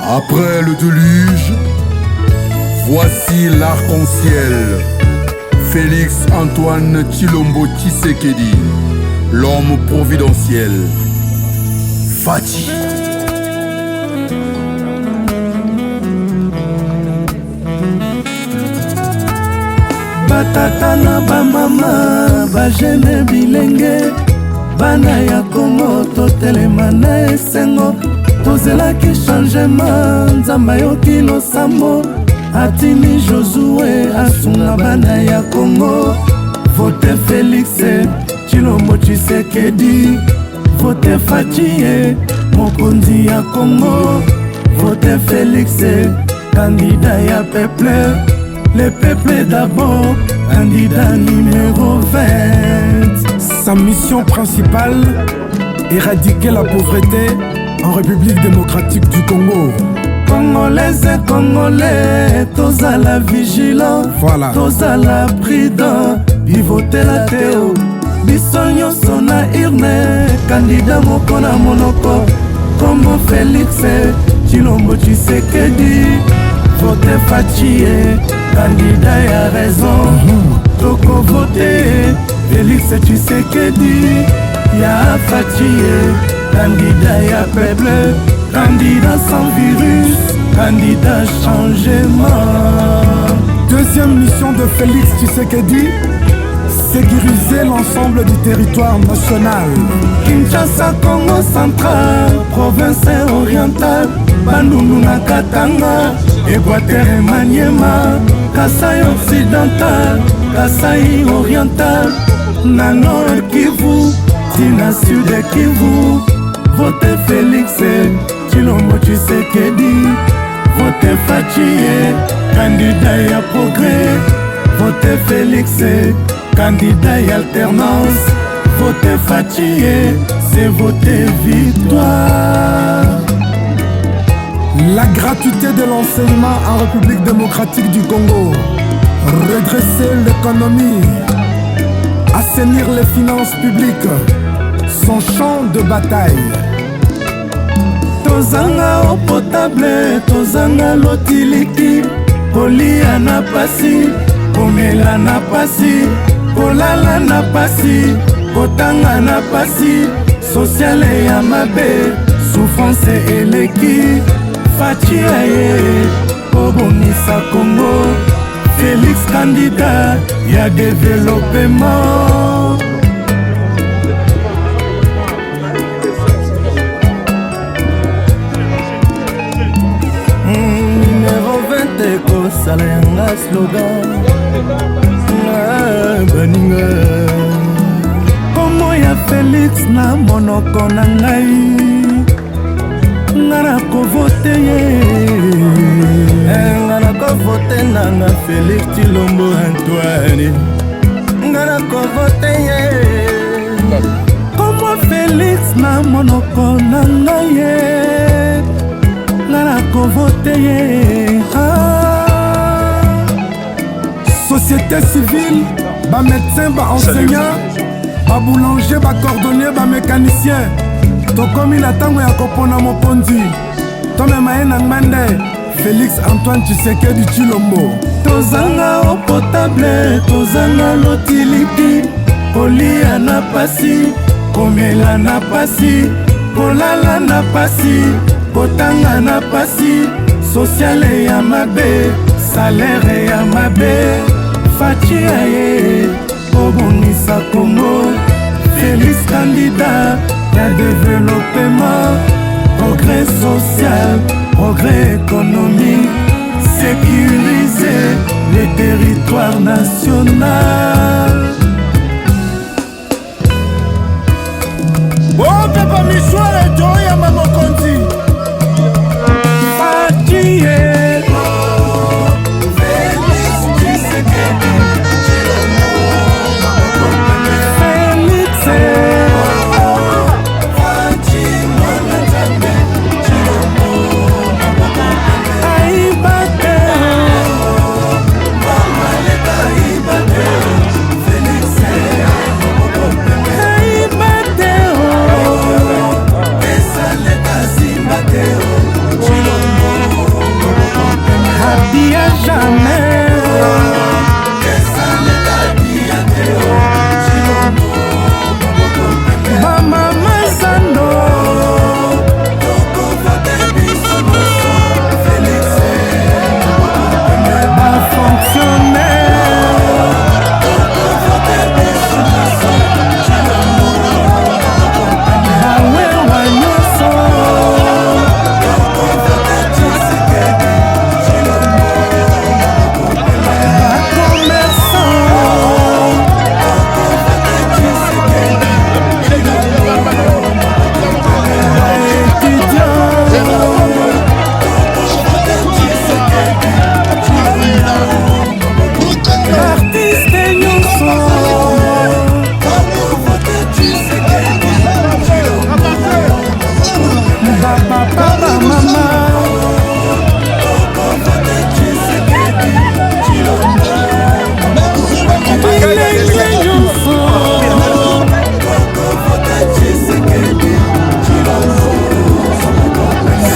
Après le déluge, voici l'arc-en-ciel. Félix Antoine Tshilombo Tshisekedi, l'homme providentiel. Fachi. Batata na bamama bajene bilenge bana ya Kongo totelema na esengo tozelaki changement nzamba yoki losambo atimi Josué asunga bana ya Kongo vote Félix Tshilombo Tshisekedi vote Fachi mokonzi ya Kongo vote Félix candidat ya peuple. Le peuple d'abord, candidat numéro 20. Sa mission principale, éradiquer la pauvreté en République démocratique du Congo. Congolaises et Congolais, tous à la vigilance, voilà. Tous à la prudence, pivoter la théo. Bisogno sona irne, candidat moko na monoko, comme Félix Tshilombo Tshisekedi, vote Fachi. Candidat ya raison, toko vote Félix Tshisekedi ya Fachi, candidat ya peuple, candidat sans virus, candidat changement. Deuxième mission de Félix Tshisekedi, sécuriser l'ensemble du territoire national. Kinshasa, Congo central, province orientale, Bandundu na Katanga, Équateur et Maniema, Kasai occidental, Kasai oriental, na Nord Kivu, Tina Sud Kivu, vote Félix Tshilombo Tshisekedi, vote Fachi, candidat ya progrès, vote Félix, candidat ya alternance, vote Fachi, c'est voter victoire. La gratuité de l'enseignement en République démocratique du Congo, redresser l'économie, assainir les finances publiques, son champ de bataille. Tozanga eau potable, tozanga lotiliki, kolia na pasi, komela na pasi, kolala na pasi, kotanga na pasi, sociale ya mabe, souffrance eleki. Fachi obomisa Congo, Félix candidat ya développement. Numéro 20 kosala yanga slogan baninga komo ya Félix na monoko na ngai. Ngana kovote ngana kovote nanga Félix Tshilombo Antoine, ngana kovote como Félix na monoko nanga ngana kovote Société civile, ba médecin, ba enseignant, ba boulanger, ba cordonnier, ba mécanicien. Tokomi na tango ya kopona mokonzi tomema ye na ngmande Félix Antoine Tshisekedi Tshilombo. Tozanga eau potable, tozanga lotiliki, kolia na pasi, komela na pasi, kolala na pasi, kotanga na pasi, sociale ya mabe, salaire ya mabe. Fachi obomisa Congo, Félix candidat ya développement, progrès social, progrès économique, sécuriser les territoires nationaux. Oh, papa Michouare, Joya Mamokonzi. Fachi mama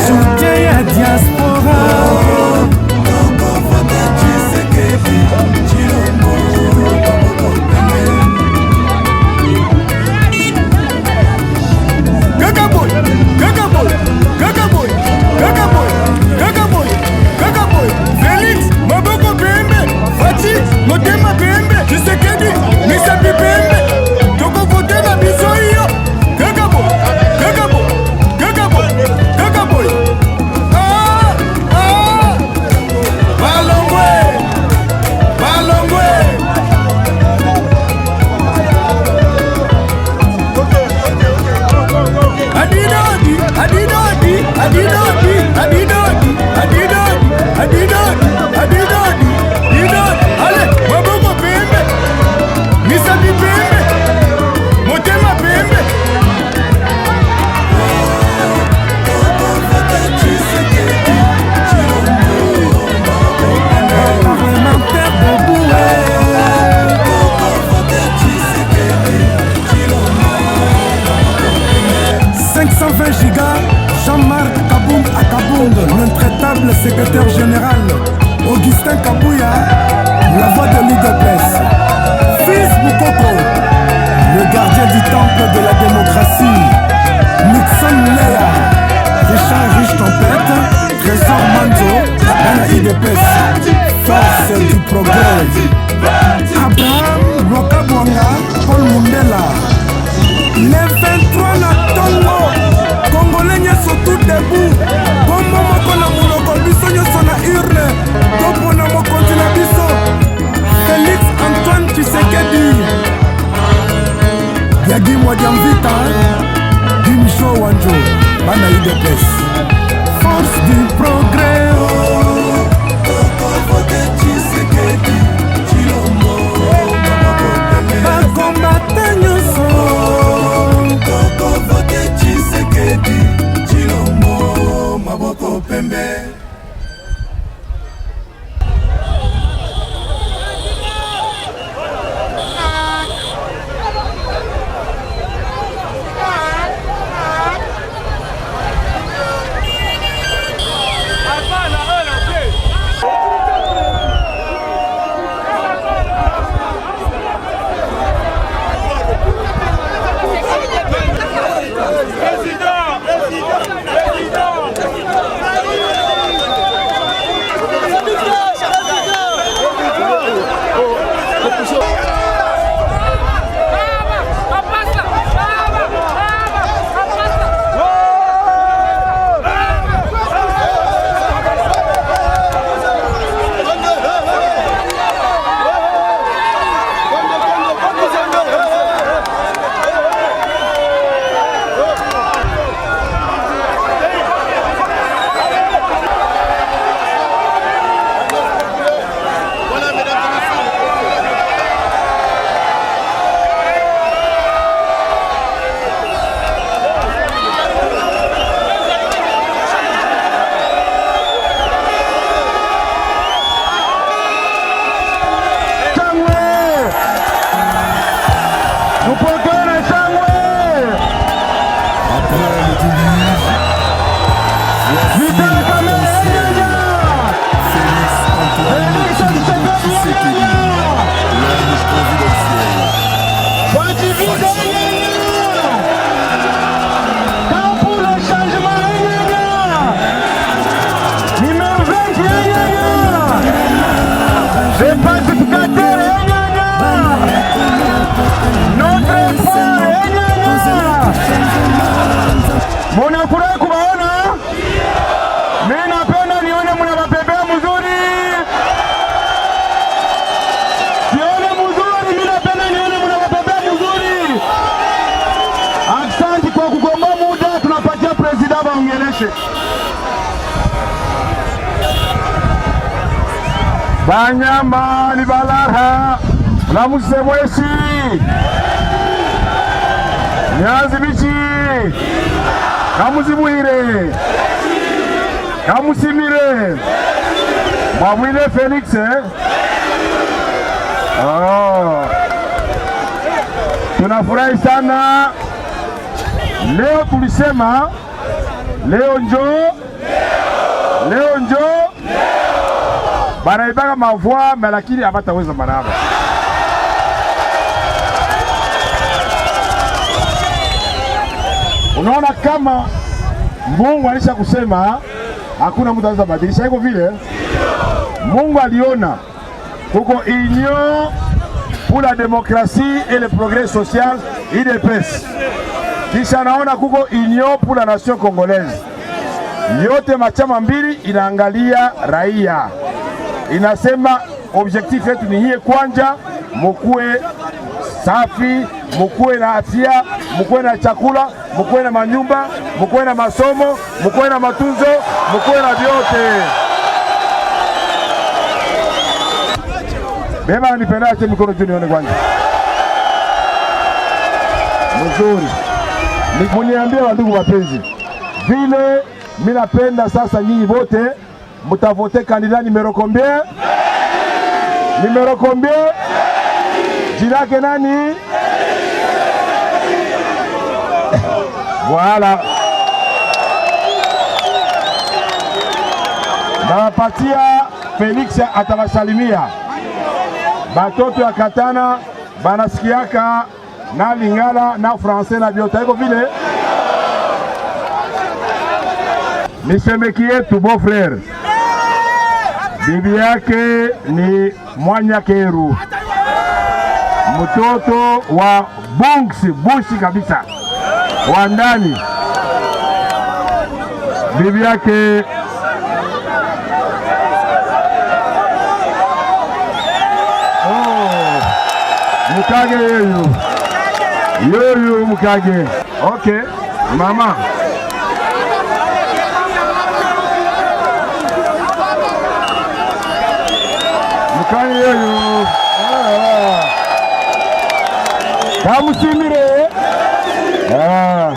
soutien ya diaspora Félix Maboko Pembe Fati Motema Pembe Tshisekedi Misapi Pembe Toko vote na biso iyo Kakaboy Balongwe Adidodi Allez, Maboko Pembe Misapi Pembe Motema Pembe parlementaire de Boué 520 gigas Jean-Marc Kaboum Akaboum, l'intraitable secrétaire général Augustin Kabouya, la voix de l'UDPS. Fils Boukoko, le gardien du temple de la démocratie. Nixon Léa, Richard Riche Tempête, Trésor Manzo, dans la UDPS. Force du progrès. Abraham Lokabwanga, Paul Mundela. Les 23 na Tongo, Congolais sont tout debout. Comme moko na muloko biso nyoso na urne. Topo na mokonzi na biso. Félix Antoine Tshisekedi. Yagi Mwadiamvita, Dimsho Wanjo, bana UDPS. Force du progrès. Ba combattant nyoso. Maboko Pembe. Munafurahi kuwaona? Mimi napenda nione mnawapepea mzuri. Sione mzuri, mimi napenda nione mnawapepea mzuri. Asante kwa kugomba muda, tunapatia president baongeleshe. Banyama ni balara na musebwesi. Nyazi bichi Kamuzibuire Kamusimire Mwamwile Felix tunafurahi sana leo. Tulisema leo njo banaibaka mavua lakini abataweza maraba. Unaona kama Mungu alisha kusema hakuna mtu anaweza badilisha. Hivyo vile Mungu aliona kuko Union pour la démocratie et le progrès social UDPS, kisha naona kuko Union pour la nation congolaise. Yote machama mbili inaangalia raia, inasema objectif yetu ni hiye kwanja, mukue safi, mukue na afya, mukue na chakula, mukue na manyumba, mukue na masomo, mukue na matunzo, mukue na vyote. Bema nipenda ache mikono juu nione kwanza. Mzuri. Nikuniambia wandugu wapenzi, vile mimi napenda sasa nyinyi wote mtavote kandida numero combien? Numero combien? Jina lake nani? Voilà. Nawapatia Felix atawasalimia. Batoto ya Katana banasikiaka na Lingala na Francais na biota iko vile. Nisemeki yetu beau frère, bibi yake ni Mwanya Keru, mtoto wa bushi kabisa wa ndani. Bibi yake Mukage yoyo Mukage. Okay, mama. Mukage yoyo. Kamusimire.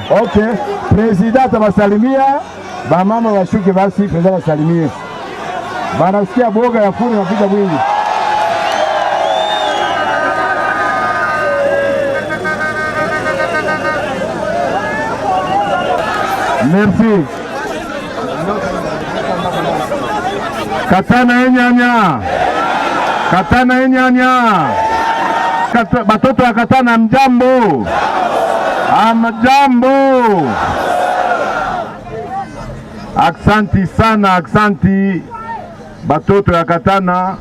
Okay. President abasalimia, ba mama washuke basi, president abasalimie. Banasikia boga ya funi napiga mwingi. Merci. Katana enyanya. Katana enyanya. Batoto ya Katana mjambo. Amjambo. Aksanti sana, aksanti batoto ya Katana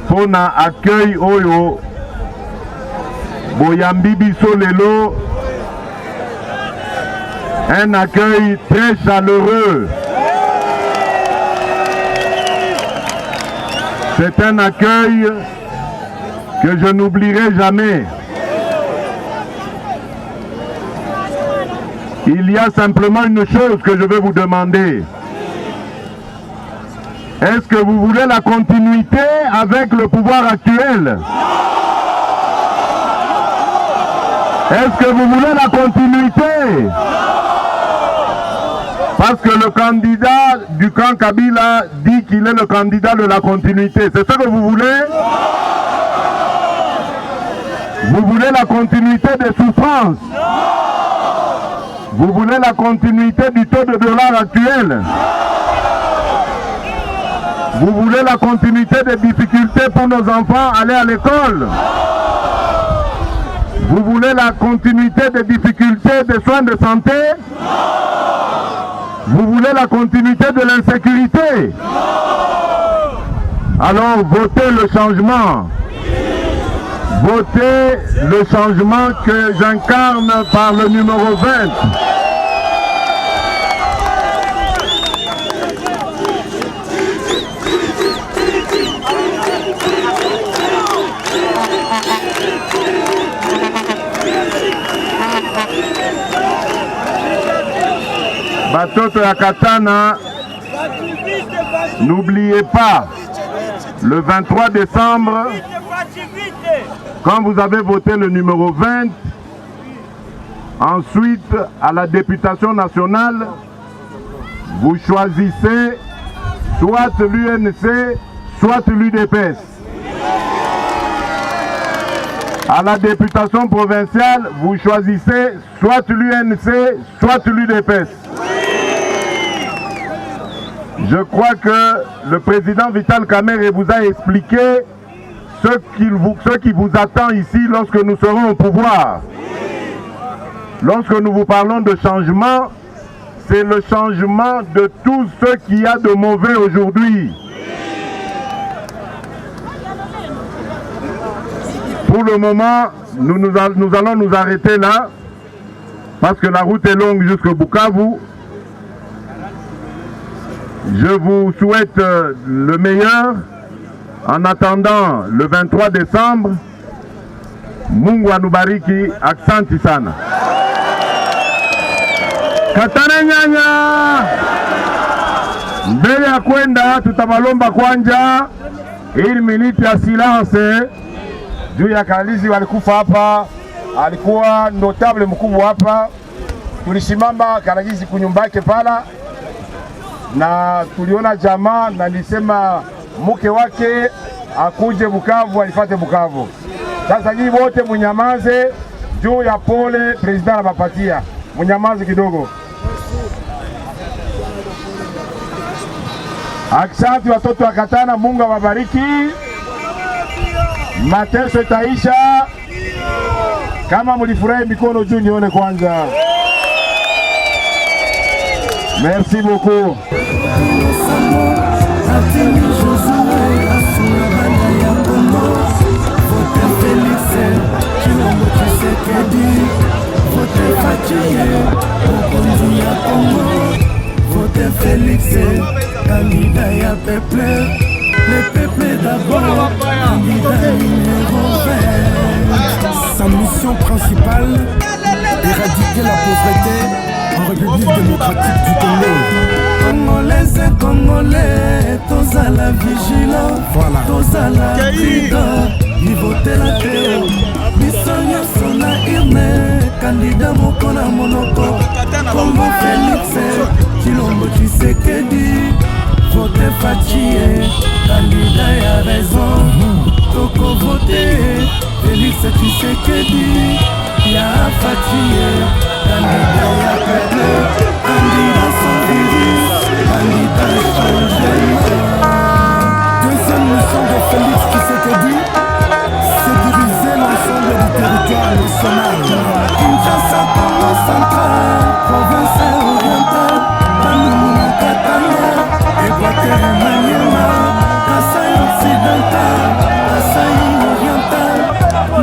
pona accueil oyo boyambi biso lelo. Un accueil très chaleureux. C'est un accueil que je n'oublierai jamais. Il y a simplement une chose que je vais vous demander. Est-ce que vous voulez la continuité avec le pouvoir actuel? Est-ce que vous voulez la continuité? Parce que le candidat du camp Kabila dit qu'il est le candidat de la continuité. C'est ce que vous voulez? Vous voulez la continuité des souffrances? Vous voulez la continuité du taux de dollar actuel? Vous voulez la continuité des difficultés pour nos enfants aller à l'école? Vous voulez la continuité des difficultés des soins de santé? Vous voulez la continuité de l'insécurité? Alors votez le changement. Votez le changement que j'incarne par le numéro 20. Batoto ya Katana, n'oubliez pas, le 23 décembre, quand vous avez voté le numéro 20, ensuite à la députation nationale, vous choisissez soit l'UNC, soit l'UDPS. À la députation provinciale, vous choisissez soit l'UNC, soit l'UDPS. Je crois que le président Vital Kamerhe vous a expliqué ce qui vous attend ici lorsque nous serons au pouvoir. Lorsque nous vous parlons de changement, c'est le changement de tout ce qu'il y a de mauvais aujourd'hui. Pour le moment, nous allons nous arrêter là, parce que la route est longue jusqu'au Bukavu. Je vous souhaite le meilleur. En attendant le 23 décembre, Mungu anubariki, aksanti sana. Katana nyanya! Mbele ya kwenda tutabalomba kwanja ili miniti ya silence juu ya Kalizi walikufa hapa, alikuwa notable mkubwa hapa. Tulisimama Kalizi kunyumba yake pala na tuliona jamaa, na nilisema mke wake akuje Bukavu, alifate Bukavu. Sasa nyinyi wote munyamaze juu ya pole president anapatia. Munyamaze kidogo. Aksanti watoto wa Katana, Mungu awabariki. Mateso itaisha. Kama mlifurahi mikono juu nione kwanza. Merci beaucoup. Félix, candidat ya peuple, le peuple d'abord, candidat numéro 20. Sa mission principale, éradiquer la pauvreté en République démocratique du Congo. Congolais et Congolais, tous à la vigilance, voilà. Tous à la prudence, ils votent la terre. Bisogna sona irne, candidat mokona monoko, Congo Félix. Chilombo Tshisekedi, vote Fachi, candidat ya raison. Toko vote Félix Tshisekedi, ya Fachi, candidat ya peuple, candidat sans virus, candidat changement. Deuxième mission de Félix Tshisekedi, sécuriser l'ensemble du territoire national. Kinshasa, Congo central, province orientale. Équateur et Maniema, Kasaï occidental, Kasaï oriental,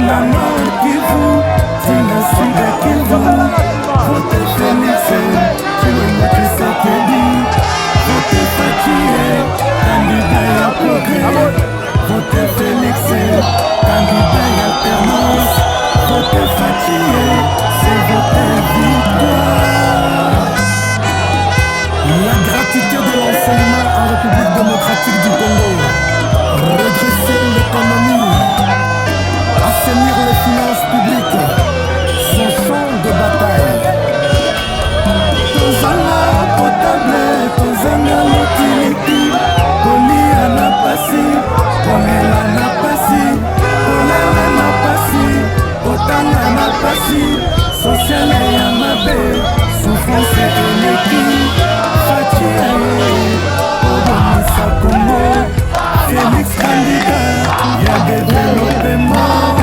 Nano et Kivu, Tina Sud et Kivu, vote Félix, Chilombo Tshisekedi, vote Fachi, candidat ya progrès, vote Félix, candidat ya alternance, vote Fachi, c'est voter victoire. La gratuité de l'enseignement en République démocratique du Congo, redresser l'économie, assainir les finances publiques, son champ de bataille. Tozala potable, tozanga motiliti, kolia na pasi, komela na pasi, kolela na pasi, kotanga na pasi, sociale ya mabe, souffrance eleki. Félix candidat, y'a développement.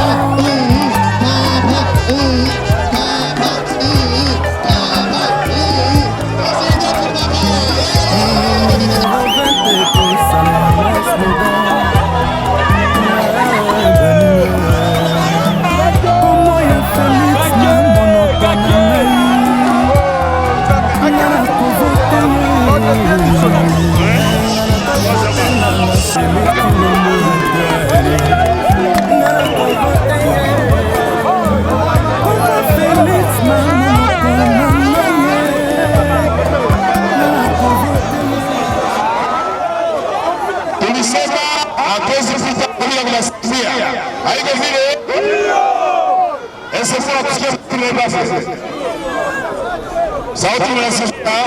Sauti unasikia?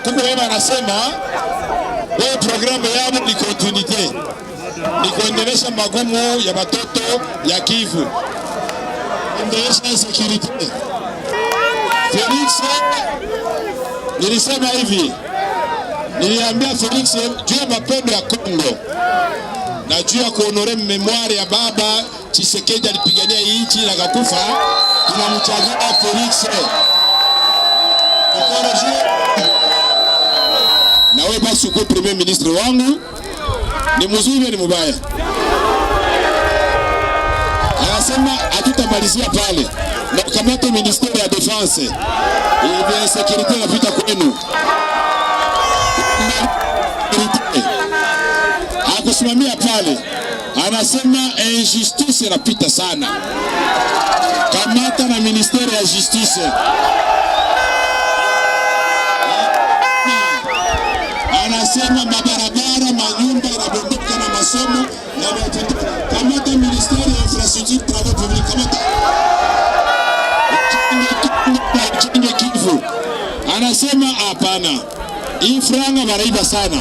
Kumbe wema anasema wao programu yao ni continuity, ni kuendelesha magumu ya watoto ya Kivu, endelesha security. Felix, nilisema hivi, niliambia Felix juu ya mapendo ya Kongo na juu ya kuonore memoire ya baba Tshisekedi alipigania nchi na kakufa, tunamchagua Felix. Na wewe basi uko premier ministre wangu, ni mzuri ni mubaya? Anasema hatutamalizia pale, na kamata ministeri ya defense hivi security inapita kwenu. Akusimamia pale, anasema injustice inapita sana, kamata na ministeri ya justice. Anasema mabarabara, manyumba yanabondoka na masomo na watoto. Kamata ministeri ya infrastructure travaux publics, kamata. Kivu. Anasema hapana, hii franga wanaiba sana.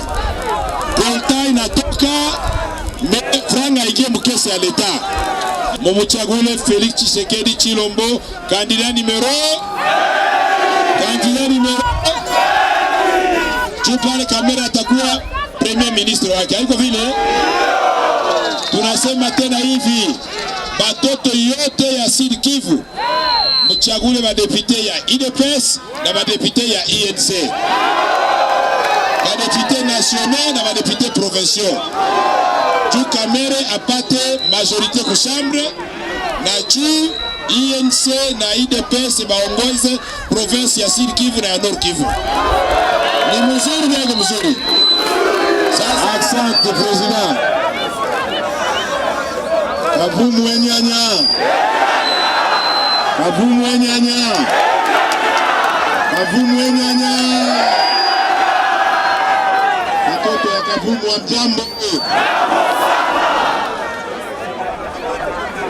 Polta inatoka, franga ikie mkesi ya leta. Mumuchagule Felix Tshisekedi Tshilombo, candidat numéro pale kamera atakuwa premier ministre wake. Haiko vile? Tunasema tena hivi, batoto yote ya Sud Kivu mchagule badepite ya IDPS na badepite ya INC, badepite national na badepite provinciaux. Juu kamera apate majorité ku chambre na juu INC na IDPS baongoze province ya Sud Kivu na ya Nord Kivu. Ni mzuri ndio mzuri. Sasa asante president. Kavumu wenyanya. Kavumu wenyanya. Kavumu wenyanya. Watoto ya Kavumu wa jambo.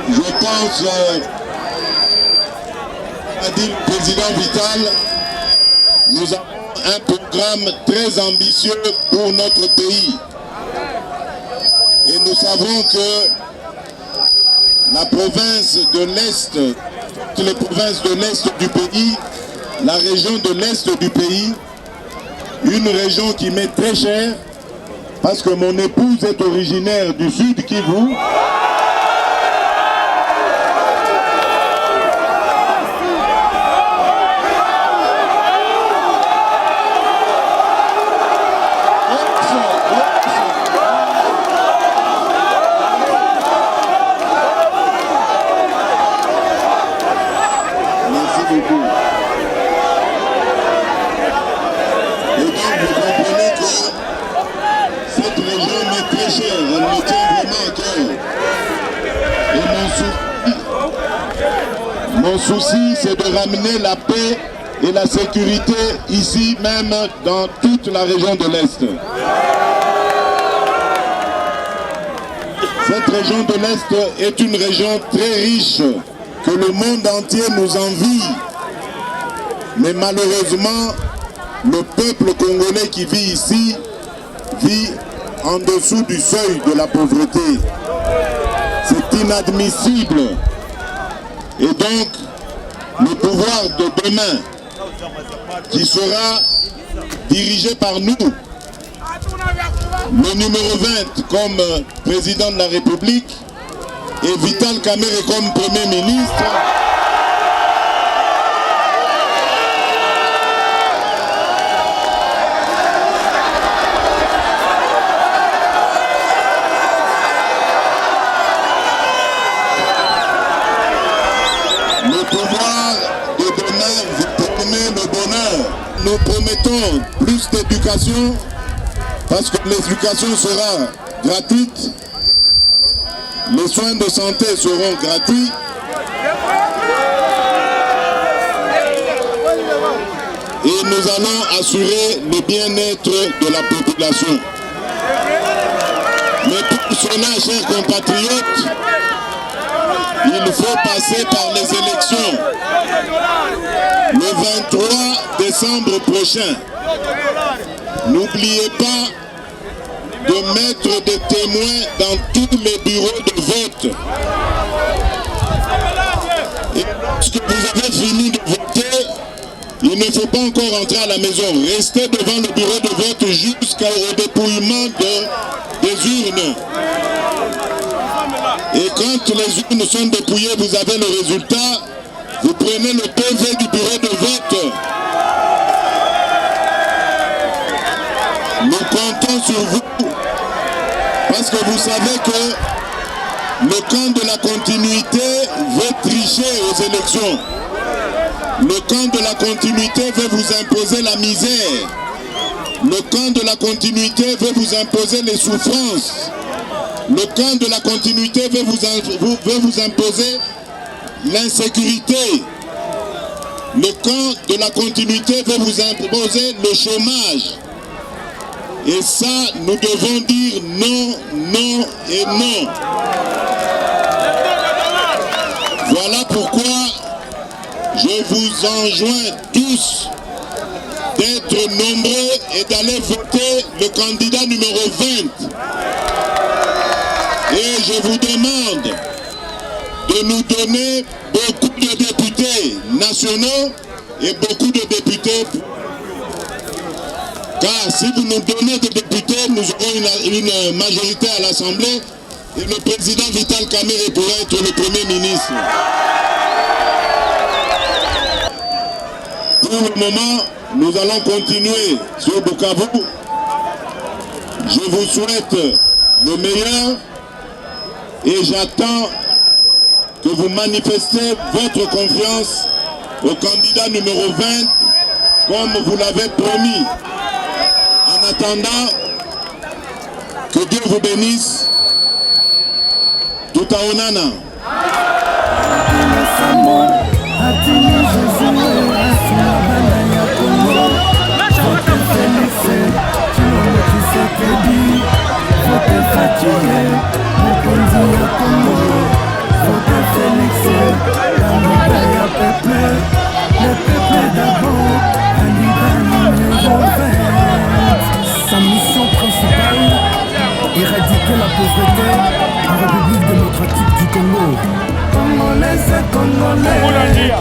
Je pense a dit le président Vital, nous avons un programme très ambitieux pour notre pays. Et nous savons que la province de l'Est, les provinces de l'Est du pays, la région de l'Est du pays, une région qui m'est très chère, parce que mon épouse est originaire du Sud Kivu. Mon souci, c'est de ramener la paix et la sécurité ici même dans toute la région de l'Est. Cette région de l'Est est une région très riche que le monde entier nous envie. Mais malheureusement, le peuple congolais qui vit ici vit en dessous du seuil de la pauvreté. C'est inadmissible. Et donc, le pouvoir de demain, qui sera dirigé par nous, le numéro 20 comme président de la République et Vital Kamerhe comme Premier ministre, nous promettons plus d'éducation parce que l'éducation sera gratuite, les soins de santé seront gratuits et nous allons assurer le bien-être de la population. Mais pour cela, chers compatriotes, il faut passer par les élections. Le le 23 décembre prochain, n'oubliez pas de mettre des témoins dans tous les bureaux de vote. Et lorsque vous avez fini de voter, il ne faut pas encore rentrer à la maison. Restez devant le bureau de vote jusqu'au dépouillement des urnes. Et quand les urnes sont dépouillées, vous avez le résultat. Vous prenez le PV du bureau de vote. Nous comptons sur vous. Parce que vous savez que le camp de la continuité veut tricher aux élections. Le camp de la continuité veut vous imposer la misère. Le camp de la continuité veut vous imposer les souffrances. Le camp de la continuité veut vous imposer l'insécurité. Le camp de la continuité veut vous imposer le chômage. Et ça, nous devons dire non, non et non. Voilà pourquoi je vous enjoins tous d'être nombreux et d'aller voter le candidat numéro 20. Et je vous demande de nous donner beaucoup de députés nationaux et beaucoup de députés. Car si vous nous donnez des députés, nous aurons une majorité à l'Assemblée et le président Vital Kamerhe pourra être le Premier ministre. Pour le moment, nous allons continuer sur Bukavu. Je vous souhaite le meilleur et j'attends que vous manifestez votre confiance au candidat numéro 20 comme vous l'avez promis. En attendant, que Dieu vous bénisse. Tout à Onana. Sa mission principale, éradiquer la pauvreté en République démocratique du Congo. Congolais et Congolais,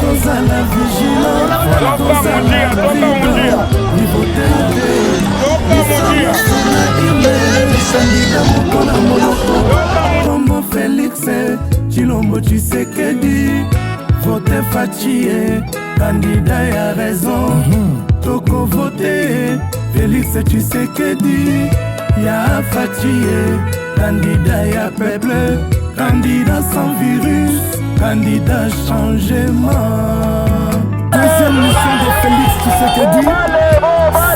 tous à la vigilance, tous à la vigilance, niveau Comme Félix Tshilombo Tshisekedi, voter Fachi, candidat y a raison. Toko voter Félix Tshisekedi, ya Fachi, candidat ya peuple, candidat sans virus, candidat changement. Deuxième mission de Félix Tshisekedi,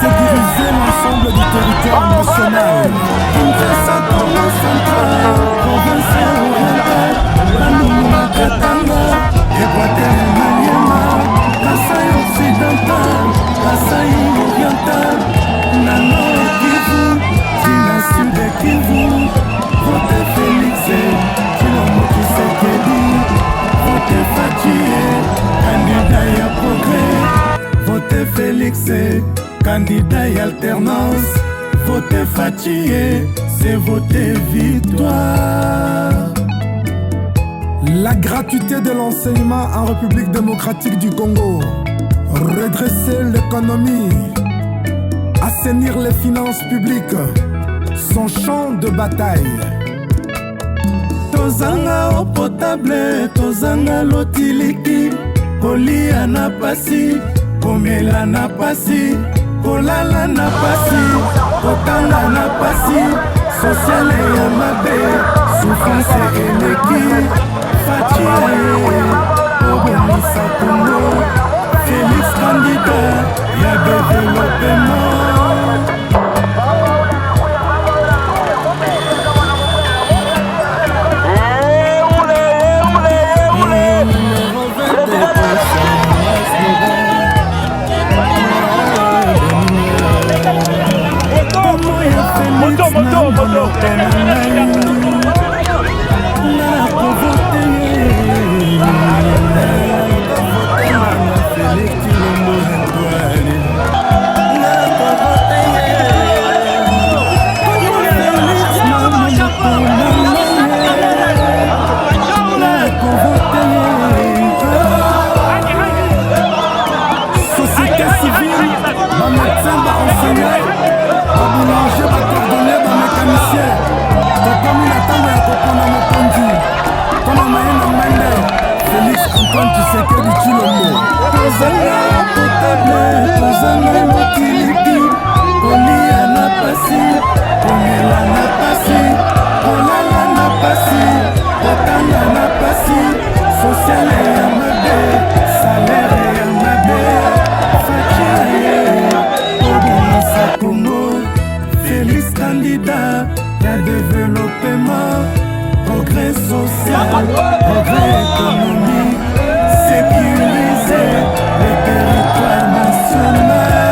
c'est diriger l'ensemble du territoire national. Kinshasa, Congo central, province orientale, Bandundu, Katanga, Équateur, Maniema, Kasaï occidental, Kasaï oriental, Nano et Kivu, Tina Sud et Kivu, votez Félix Tshilombo Tshisekedi, votez Fachi, candidat ya progrès, votez Félix, candidat et alternance, votez Fachi, c'est voter victoire. La gratuité de l'enseignement en République démocratique du Congo, redresser l'économie, assainir les finances publiques, son champ de bataille. Tozanga eau potable, tozanga lotiliki, kolia na pasi, komela na pasi, kolala na pasi, kotanga na pasi, sociale ya mabe, souffrance eleki, Fachi obomisa Congo, Félix candidat ya développement. Félix Tshilombo Antoine Tshisekedi Tshilombo. Tozanga potable, tozanga motiliki, kolia na pasi, komela na pasi, kolala na pasi, kotanga na pasi, sociale ya mabe, salaire ya mabe, facture obongisa Congo. Félix candidat ya développement, progrès social, progrès économique, sécuriser le territoire national.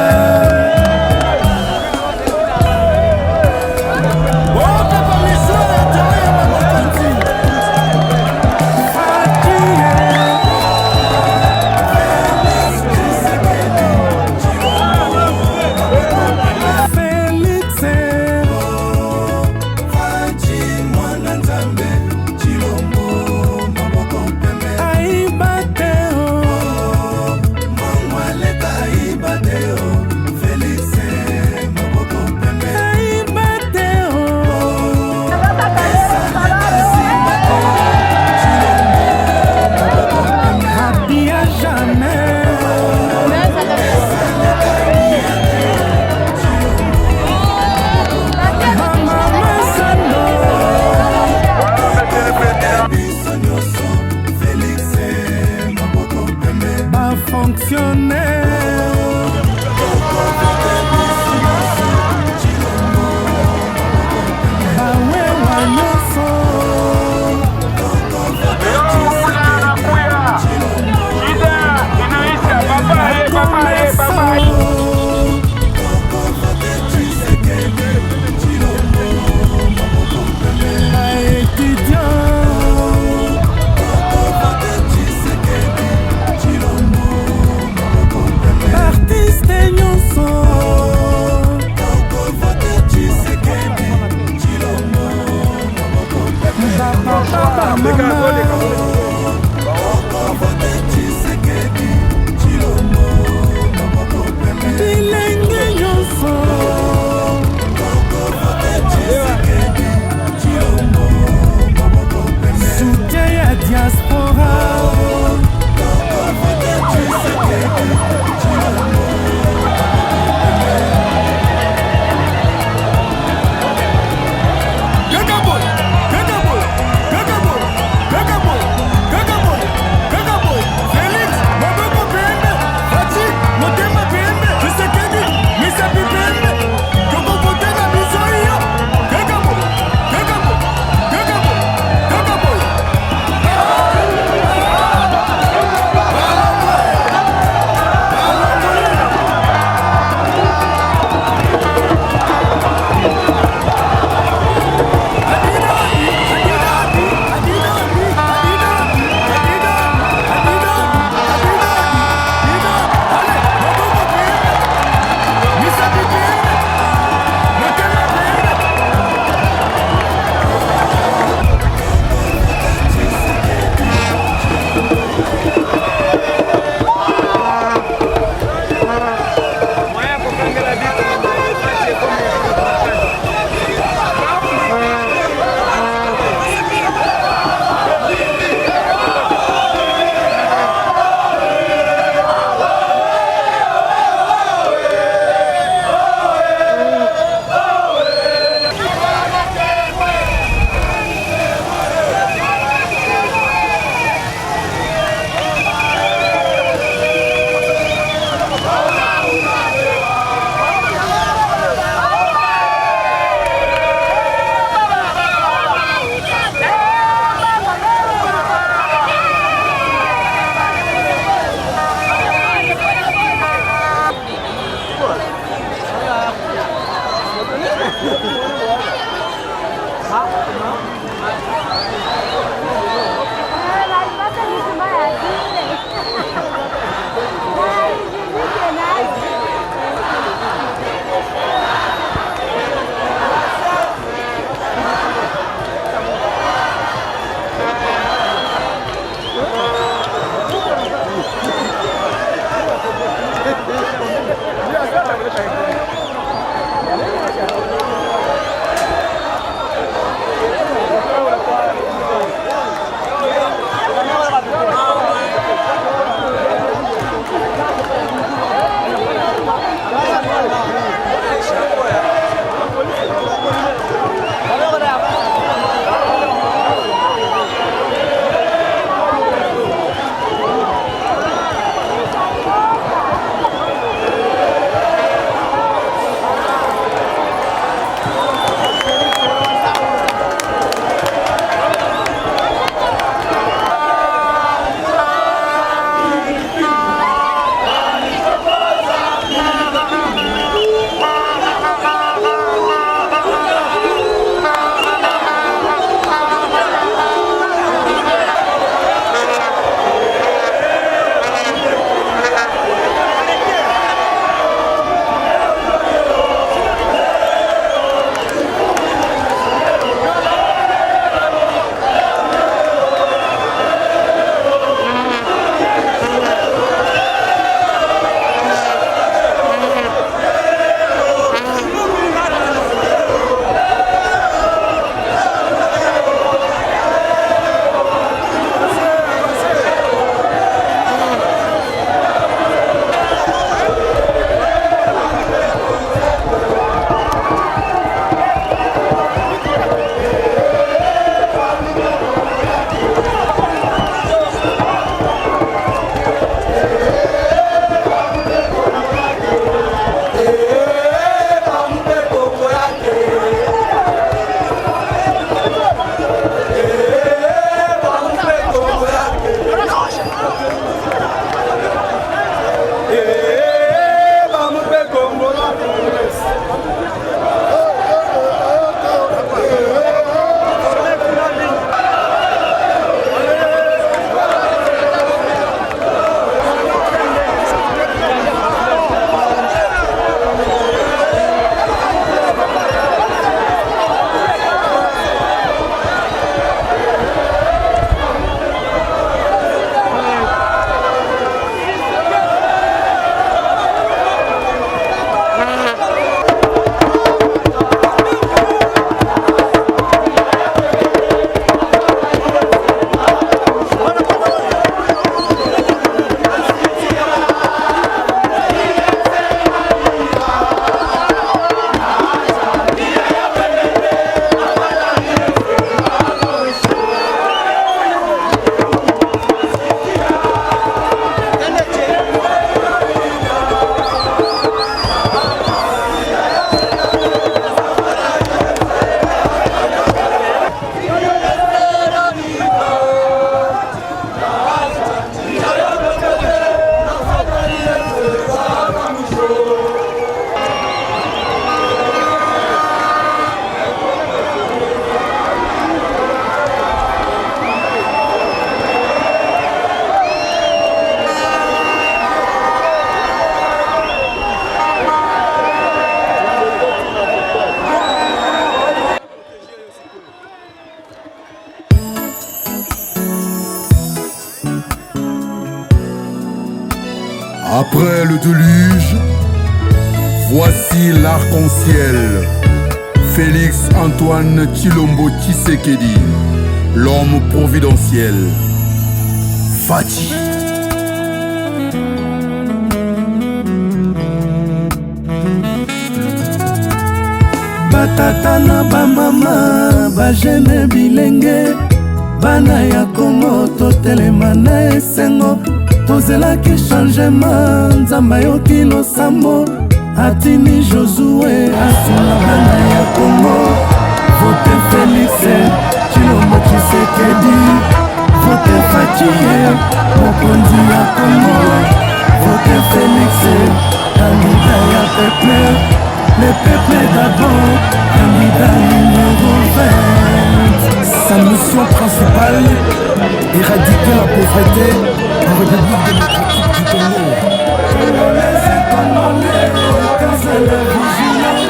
Après le déluge, voici l'arc-en-ciel. Félix Antoine Tshilombo Tshisekedi, l'homme providentiel. Fati. Batata na bamama bajene bilenge bana ya Kongo totelema na esengo tozelaki changement nzamba yoki losambo atini Josué asuna bana ya Kongo vote Félix Tshilombo Tshisekedi vote Fatie mokonzi ya Kongo vote Félix candidat ya peuple. Le peuple d'abord, candidat numéro 20. Sa mission principale, éradiquer la pauvreté en République démocratique du Congo. Congolais et Congolais, tous à la vigilance,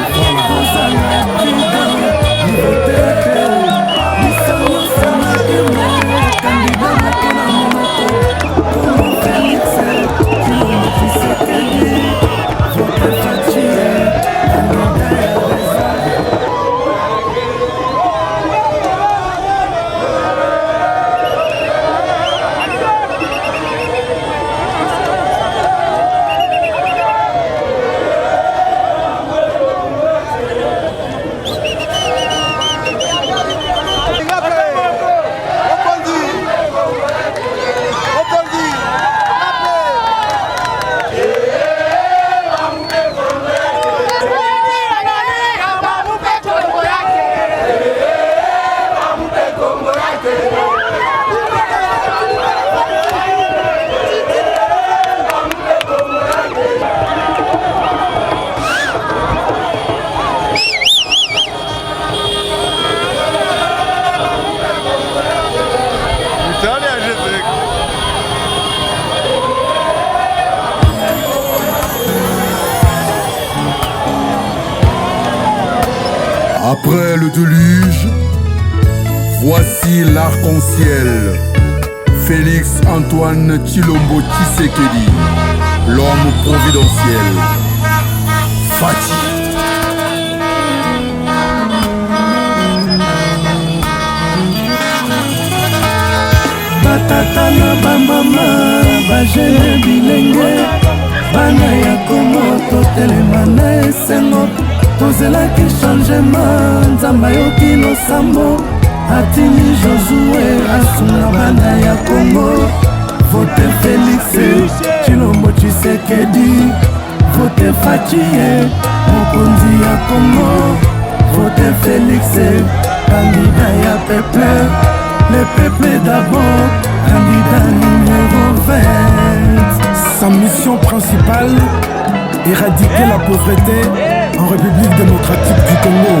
tous à la prudence, liberté, nous sommes candidat pour la monaco, comme Félix Tshilombo Tshisekedi, votre Fatie. Après le déluge, voici l'arc-en-ciel. Félix Antoine Tshilombo Tshisekedi, l'homme providentiel. Fati. Batata na bamama bajene bilenge bana ya Kongo totelema na esengo tozelaki changement nzamba yoki losambo atini Josué asuna bana ya Kongo vote Félix Tshilombo Tshisekedi vote Fatie mokonzi ya Kongo vote Félix candidat ya peuple. Le peuple d'abord, candidat numéro 20. Sa mission principale, éradiquer la pauvreté en République démocratique du Congo.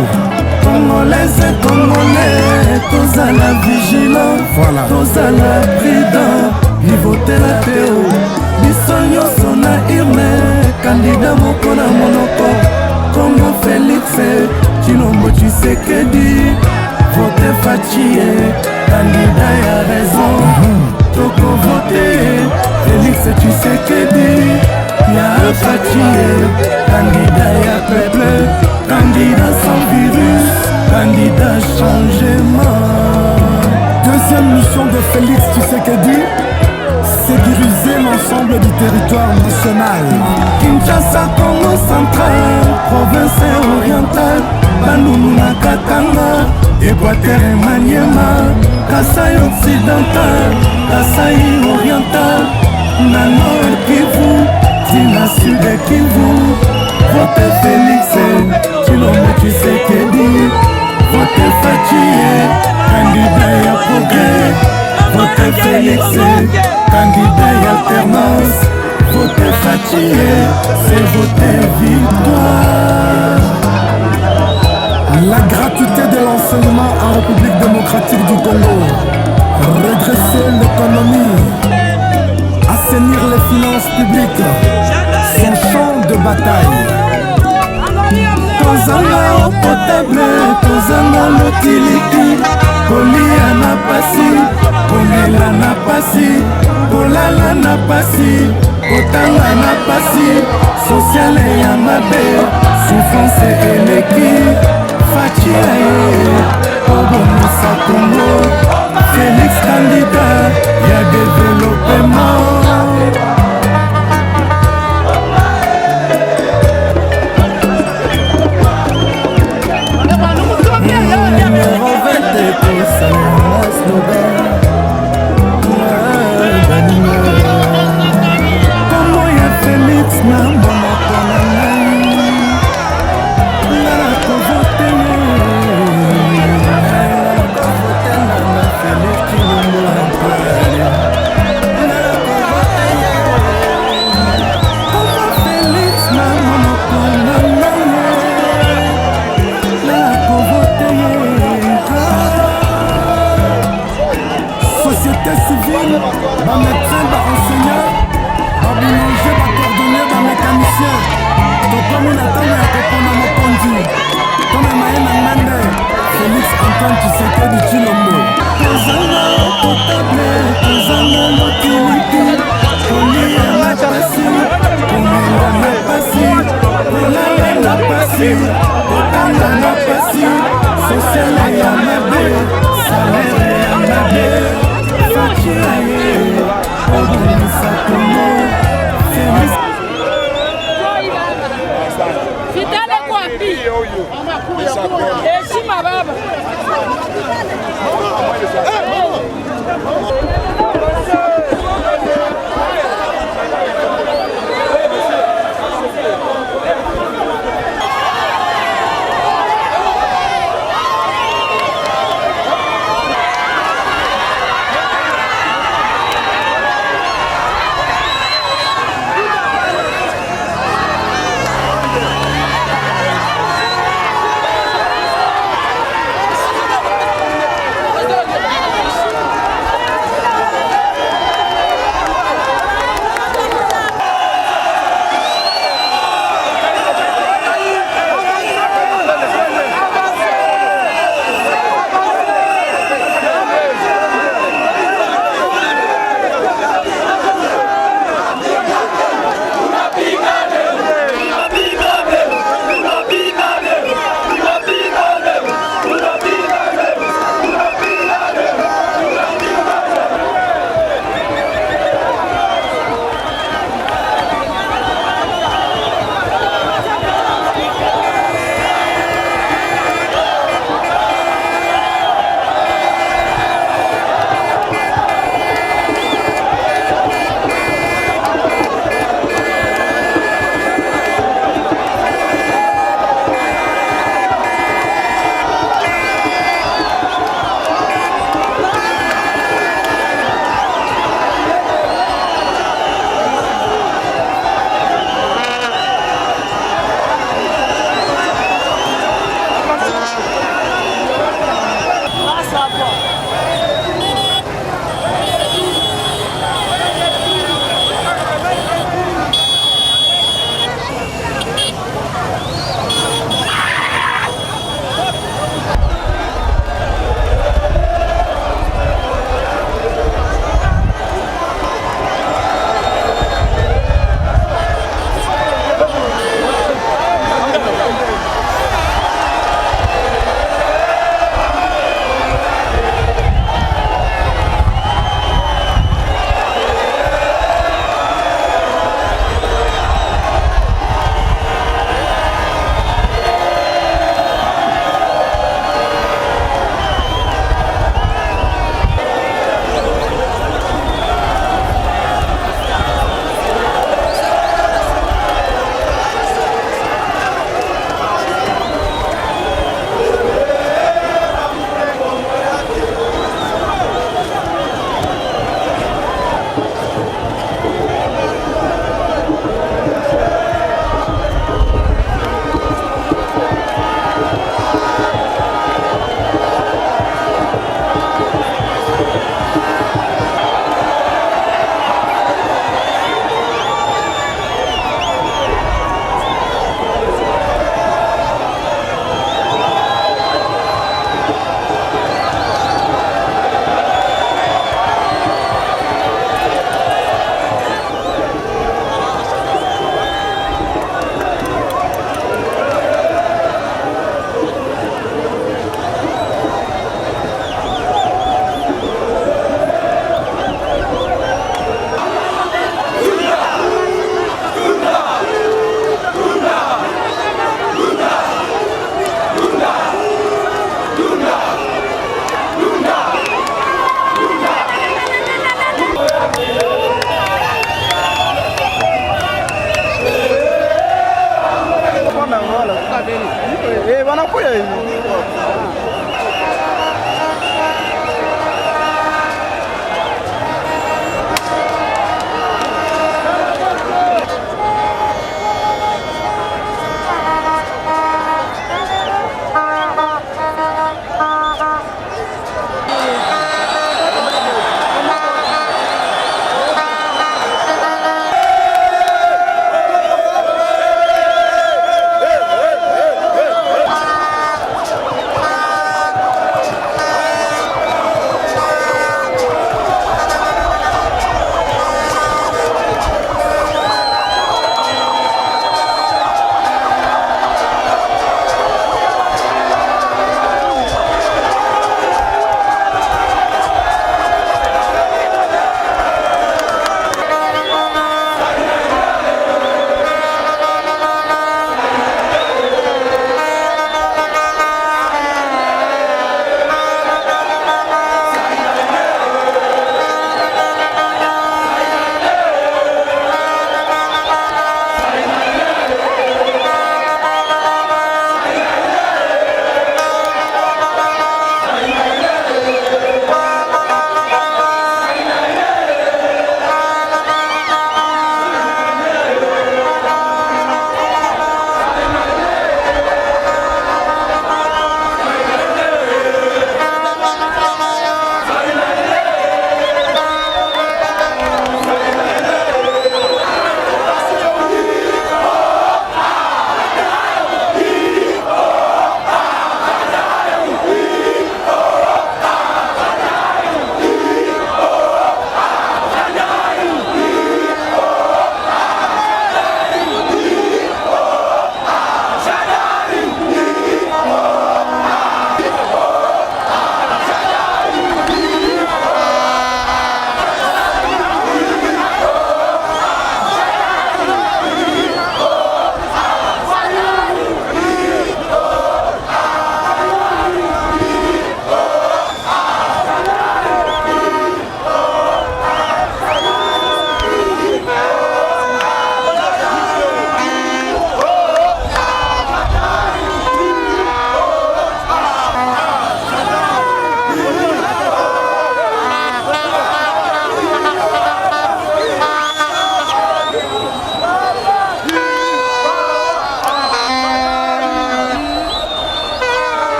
Congolais et Congolais, tous à la vigilance, voilà. Tous à la prudence, ils votent la théo. Bisogno sona irne, candidat moko na monoko. Congo Félix Tshilombo Tshisekedi, vote Fatie. Candidat ya raison, toko vote Félix Tshisekedi, ya Fatie, candidat ya peuple, candidat sans virus, candidat changement. Deuxième mission de Félix Tshisekedi, sécuriser l'ensemble du territoire national. Kinshasa, Congo central, province orientale, Bandundu na Katanga, Équateur et Maniema, Kasai occidental, Kasai oriental, na Nord Kivu, Tina Sud Kivu, vote Félix Tshilombo Tshisekedi, vote Fatie, candidat ya progrès, vote Félix, candidat ya alternance, vote Fatie, c'est voter victoire. La gratuité de l'enseignement en République démocratique du Congo, redresser l'économie, assainir les finances publiques, son champ de bataille. Tozanga eau potable, tozanga lotiliki, kolia na pasi, komela na pasi, kolala na pasi, kotanga na pasi sociale ya mabe souffrance eleki facia ye kobomisa Congo Félix candidat ya développement numéro 20 pour Samuel Slogan Comment ya Félix na monoko na ngai nga na kovote na Félix Chilombo Antoine Comment Félix na monoko na ngai nga na kovote société civile, ba médecin, ba enseignant, ba boulanger, ba cordonnier, ba mécanicien. Tokomi na tango ya kopona mokonzi. Tome Maena Ngande, Félix Antoine Tshisekedi Tshilombo. Kozanga potable, kozanga motiliti, kolia na pasi, komela na pasi, kolala na pasi, kotanga na pasi, sociale ya mabe, salaire ya mabe. Vitale kwapi? Heshima baba.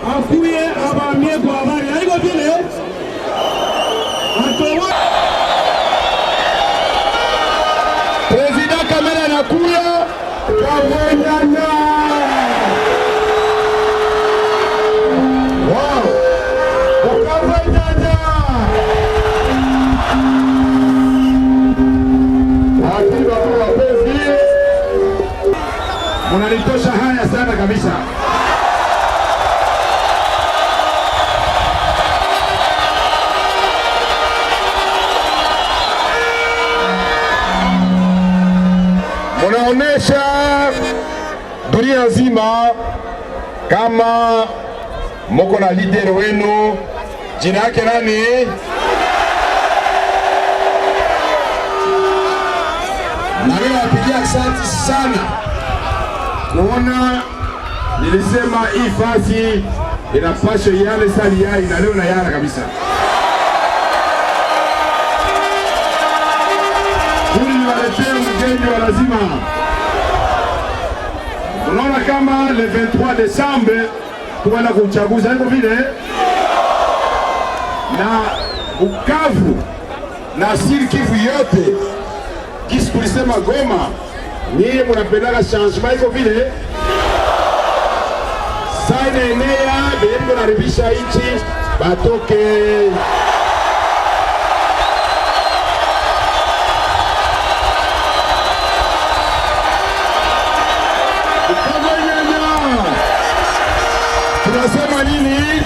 akuye abamie kwa habari. Haiko vile? President Kamera anakuya Kavonyanya. Wow! Kavonyanya! Akiba kwa wapenzi, munanitosha haya sana kabisa. Munaonesha dunia nzima kama moko na leader wenu, jina yake nani? Na mimi napigia asante sana kuona nilisema hii fasi inapaswa yale sali yai na leo na yara kabisa. Hili niwaletea mgeni wa lazima. Unaona kama le 23 Desembre tuenda kuchaguzi hapo vile na Bukavu na Sud Kivu yote kisi tulisema Goma niye munapendaka changement iko vile saina enea beembo naribisha inchi batoke tunasema nini?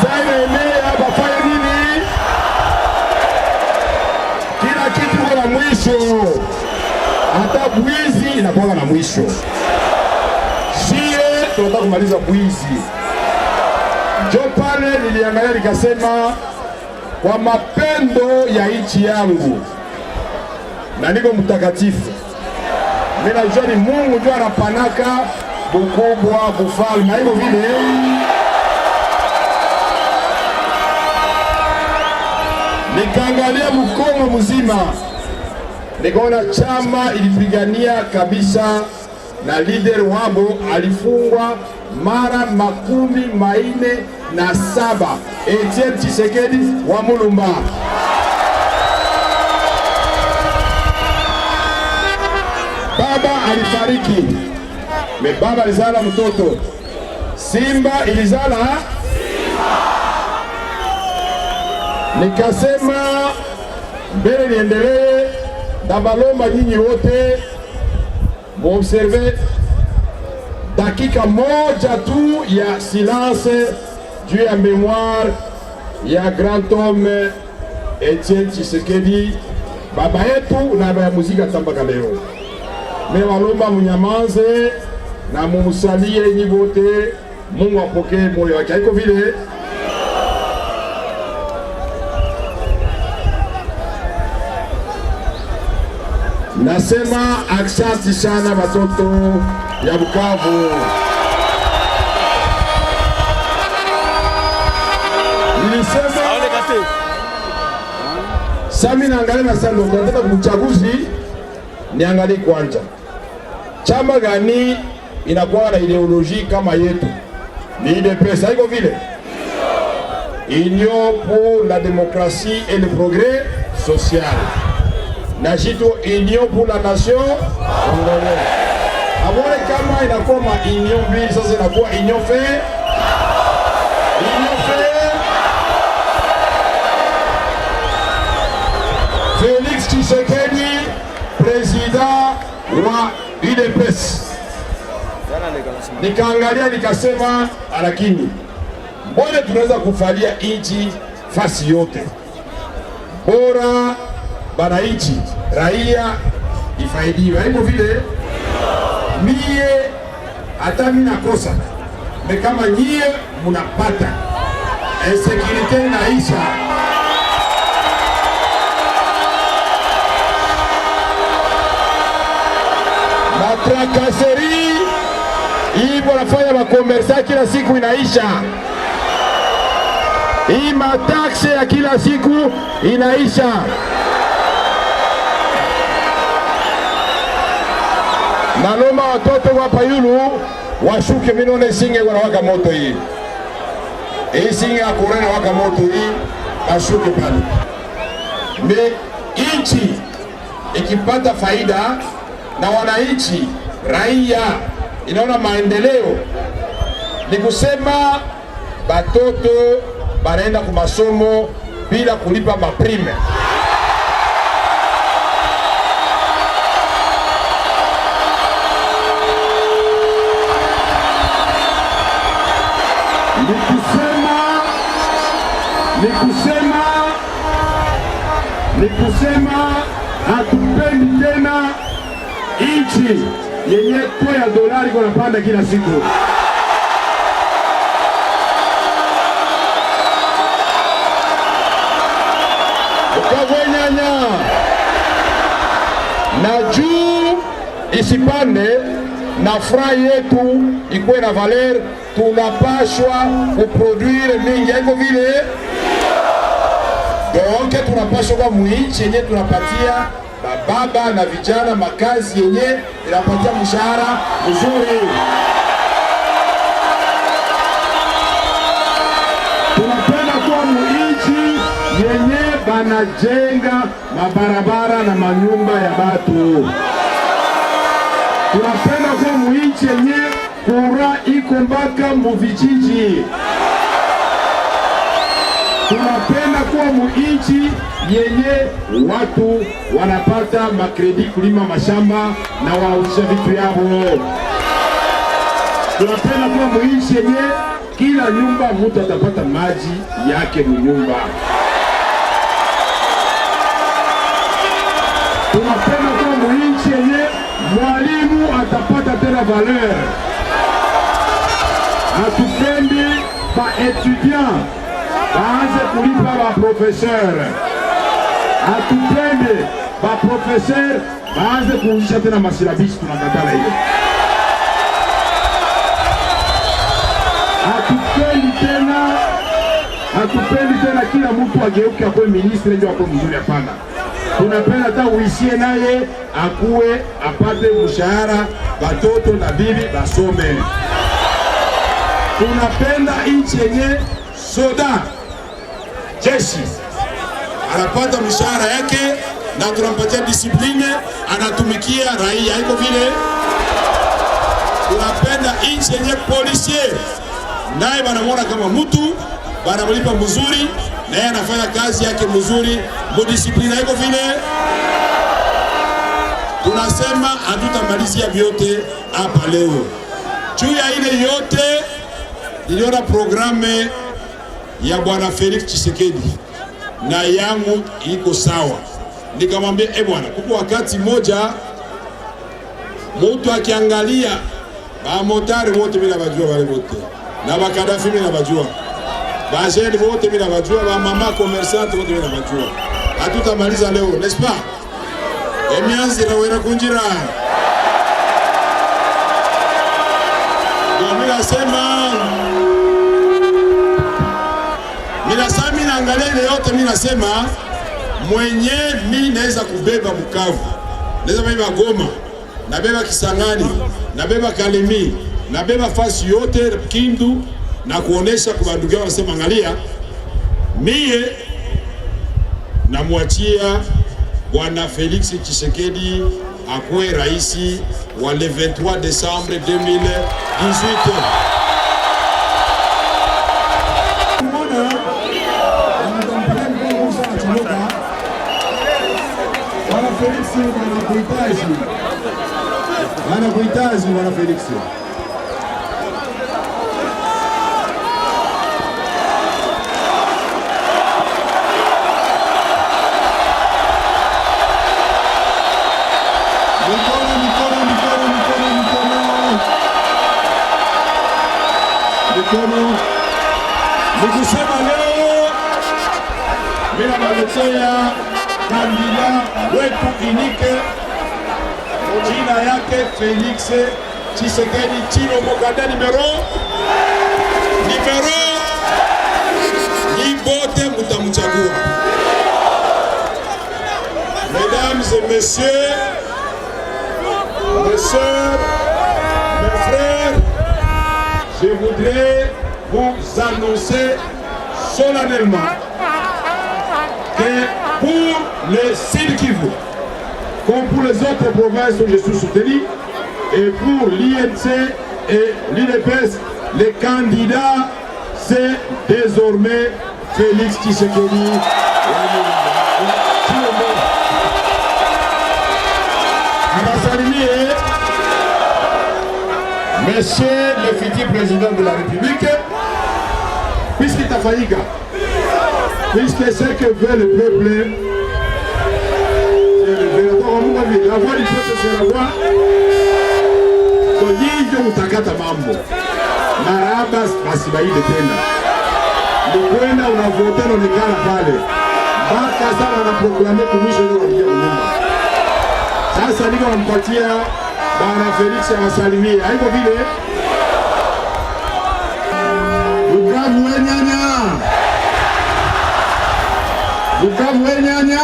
Saina enea bafanya nini? Kila kitu kuna mwisho. Hata bwizi inakuwa na mwisho. Sie tunataka kumaliza bwizi. Jo pale niliangalia nikasema kwa mapendo ya nchi yangu na niko mtakatifu. Mimi najua ni Mungu ndio anapanaka bukubwa bufalme. Hivyo vile nikaangalia Mkongo mzima, nikaona chama ilipigania kabisa na leader wabo alifungwa mara 47, Etienne Tshisekedi wa Mulumba. Baba alifariki, baba alizala mtoto, Simba ilizala nikasema mbele niendelee, ndabalomba nyinyi wote muobserve dakika moja tu ya silence juu ya memoire ya grand homme Etienne Tshisekedi, baba yetu na baba ya muziki atambaka leo. Mebalomba munyamaze na mumusalie nyinyi wote, Mungu apokee moyo wake. Haiko vile? Nasema asante sana watoto ya Bukavu. Nilisema sami naangalia na sasa ndio nataka kuchaguzi, niangalie kwanza chama gani inakuwa na ideologie kama yetu. Ni UDPS, haiko vile? Union pour la démocratie et le progrès social. Na jito Union pour la nation congolaise. Abone kama inakuwa ma union mbili, sasa inakuwa union fait. Félix Tshisekedi, président wa UDPS. Nikaangalia nikasema, lakini mbona tunaweza kufalia nchi fasi yote? Bora bananchi raia ifaidiwe. Hivyo vile mie hata mimi nakosa, kama nyie munapata insécurité inaisha. Matrakaseri hii wanafanya makomersa kila siku inaisha. Hii matakse ya kila siku inaisha. Naloma watoto wa Payulu washuke, minone singe wanawaka moto hii. hii singa ya korona waka moto hii ashuke pale. Me nchi ikipata faida na wananchi raia inaona maendeleo, ni kusema batoto banaenda kwa masomo bila kulipa maprime. Ni kusema hatupendi tena nchi yenye kwa ya dolari kwa napanda kila siku. Ukavwenyanya na juu isipande na furaha yetu ikuwe na valer, tunapashwa kuproduire mingi. Haiko vile donke tunapashwa kwa muinchi yenye tunapatia bababa na vijana makazi yenye inapatia mshahara mzuri. Tunapenda kuwa muinchi yenye banajenga mabarabara na manyumba ya batu. Tunapenda kuwa muinchi yenye kura iko mpaka muvijiji. Tunapenda kuwa muinchi yenye watu wanapata makredi kulima mashamba na wauzisha vitu yao. Tunapenda kuwa muinchi yenye kila nyumba mtu atapata maji yake mnyumba. Tunapenda kuwa muinchi yenye mwalimu atapata tena valeur. Hatupendi ba étudiant baanze kulipa ba professeur. Hatupendi ba professeur baanze kuuzisha tena masilabisi, tunakatala hiyo. Hatupendi tena kila mtu ageuke akuwe ministre ndio akuwe mzuri, hapana. Tunapenda hata uisie naye akuwe apate mshahara, batoto na bibi basome. Tunapenda nchi yenye soda jeshi anapata mshahara yake na tunampatia discipline, anatumikia raia. Haiko vile. Tunapenda nchi yenye policier naye banamwona kama mtu, banamlipa mzuri na yeye anafanya kazi yake mzuri, mdiscipline. Haiko vile. Tunasema hatutamalizia vyote hapa leo. Juu ya ile yote niliona programe ya bwana Felix Tshisekedi na yangu iko sawa. Nikamwambia bwana, kuko wakati moja mtu akiangalia ba motari wote bila bajua, wale wote na bakadafi bila bajua, ba jeune wote bila bajua, ba mama commerçante wote bila bajua. Hatutamaliza leo, n'est-ce pas? Emianzi rawera kunjira. Mimi naangalia ile yote, mimi nasema mwenye mimi naweza kubeba Bukavu, naweza kubeba Goma, nabeba Kisangani, nabeba Kalemi, nabeba fasi yote Kindu, na kuonesha kwa ndugu yao, nasema angalia, mie namwachia bwana Felix Tshisekedi akuwe raisi wa le 23 décembre 2018. Wanakuhitaji bwana Felix. Nikusema leo bila maletea kandida wetu inike, jina yake Felix Tshisekedi Tshilombo kanda numero ni bote mutamuchagua. Mesdames et messieurs, mes sœurs, mes frères, je voudrais vous annoncer solennellement que pour le Sud Kivu, comme pour les autres provinces où je suis soutenu, et pour l'INC et l'UDPS, les candidats, c'est désormais Félix Tshisekedi. Monsieur le futur président de la République, puisqu'il t'a failli, puisque ce que veut le peuple, la voix du peuple, c'est la voix Kodinjo Mutakata Mambo. Marabas Basibaide tena. Nikwenda unavota unaonekana pale. Mpaka sana wanaproklame kumisho ndio wanaingia nyumba. Sasa niko nampatia Bwana Felix awasalimie. Haiko vile. Bukavu wenyanya. Bukavu wenyanya.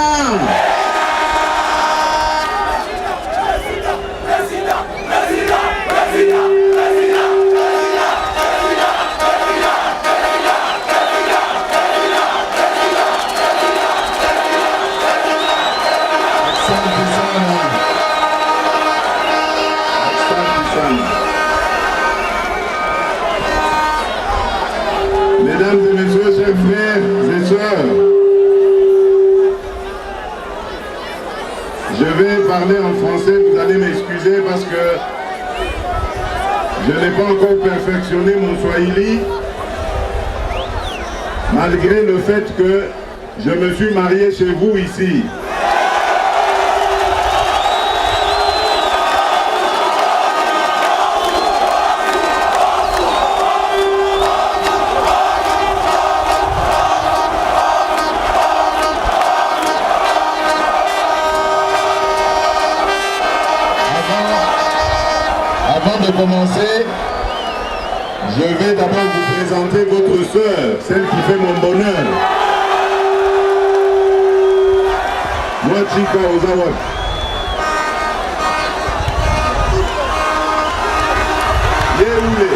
Mesdames et messieurs, chers frères et sœurs, je vais parler en français, vous allez m'excuser parce que je n'ai pas encore perfectionné mon swahili, malgré le fait que je me suis marié chez vous ici. Avant de commencer, je vais d'abord vous présenter votre sœur, celle qui fait mon bonheur. Moi, Chika Ozawa. Yehoulé.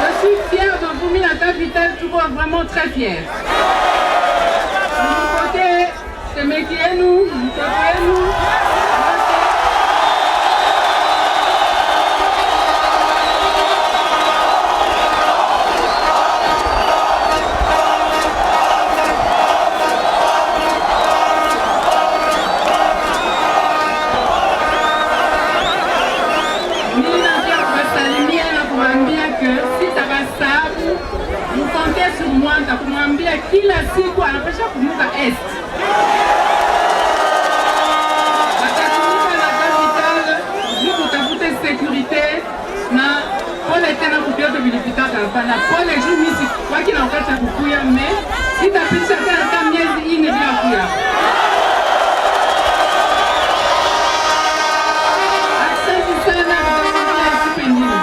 Je suis fière de vous, la capitale, tout le monde vraiment très fière. Mon côté, c'est Mekienu, sur moi, nitakumwambia kila siku anapasha kumuka est. Atatumika na capital juu kutafuta sécurité na pole tena kupioto vilipitaka hapana. Pole juu misi waki na wakati ya kukuya me sitapisha tena hata miezi ine bila kuya. Asante sana kutamwambia siku ingine.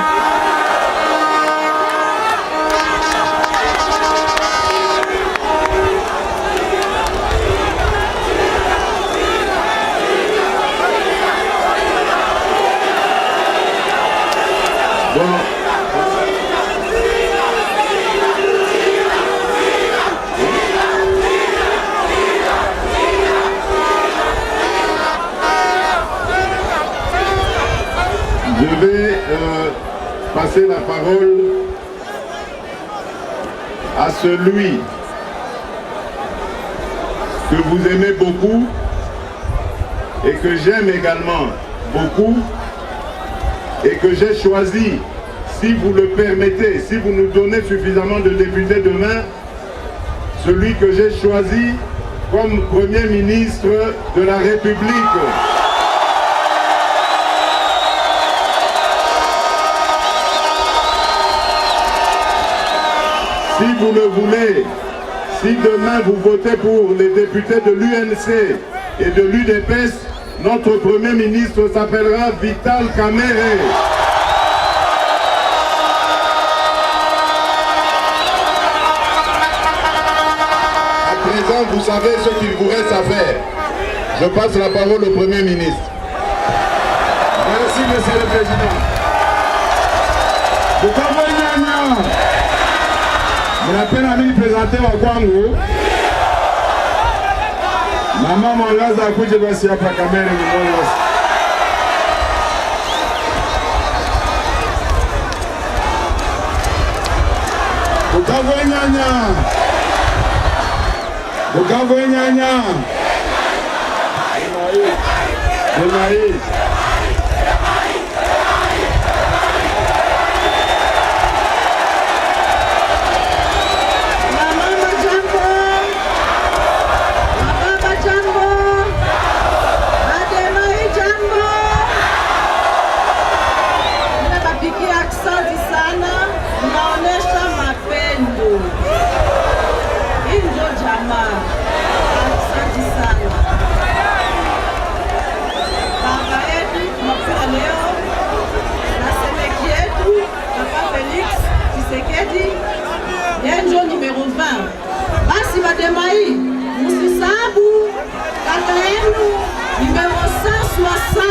Je vais passer la parole à celui que vous aimez beaucoup et que j'aime également beaucoup et que j'ai choisi, si vous le permettez, si vous nous donnez suffisamment de députés demain, celui que j'ai choisi comme Premier ministre de la République. Si vous le voulez, si demain vous votez pour les députés de l'UNC et de l'UDPS, notre Premier ministre s'appellera Vital Kamerhe. À présent, vous savez ce qu'il vous reste à faire. Je passe la parole au Premier ministre. Merci, Monsieur le Président. Ninapenda mimi presente wa kwangu mama Mwangaza akuje basi hapa kamera nimwone basi. Bukavu nyanya. Hii. Yenjo numéro 20. Basi Bademai, msisabu kata yenu numéro 160.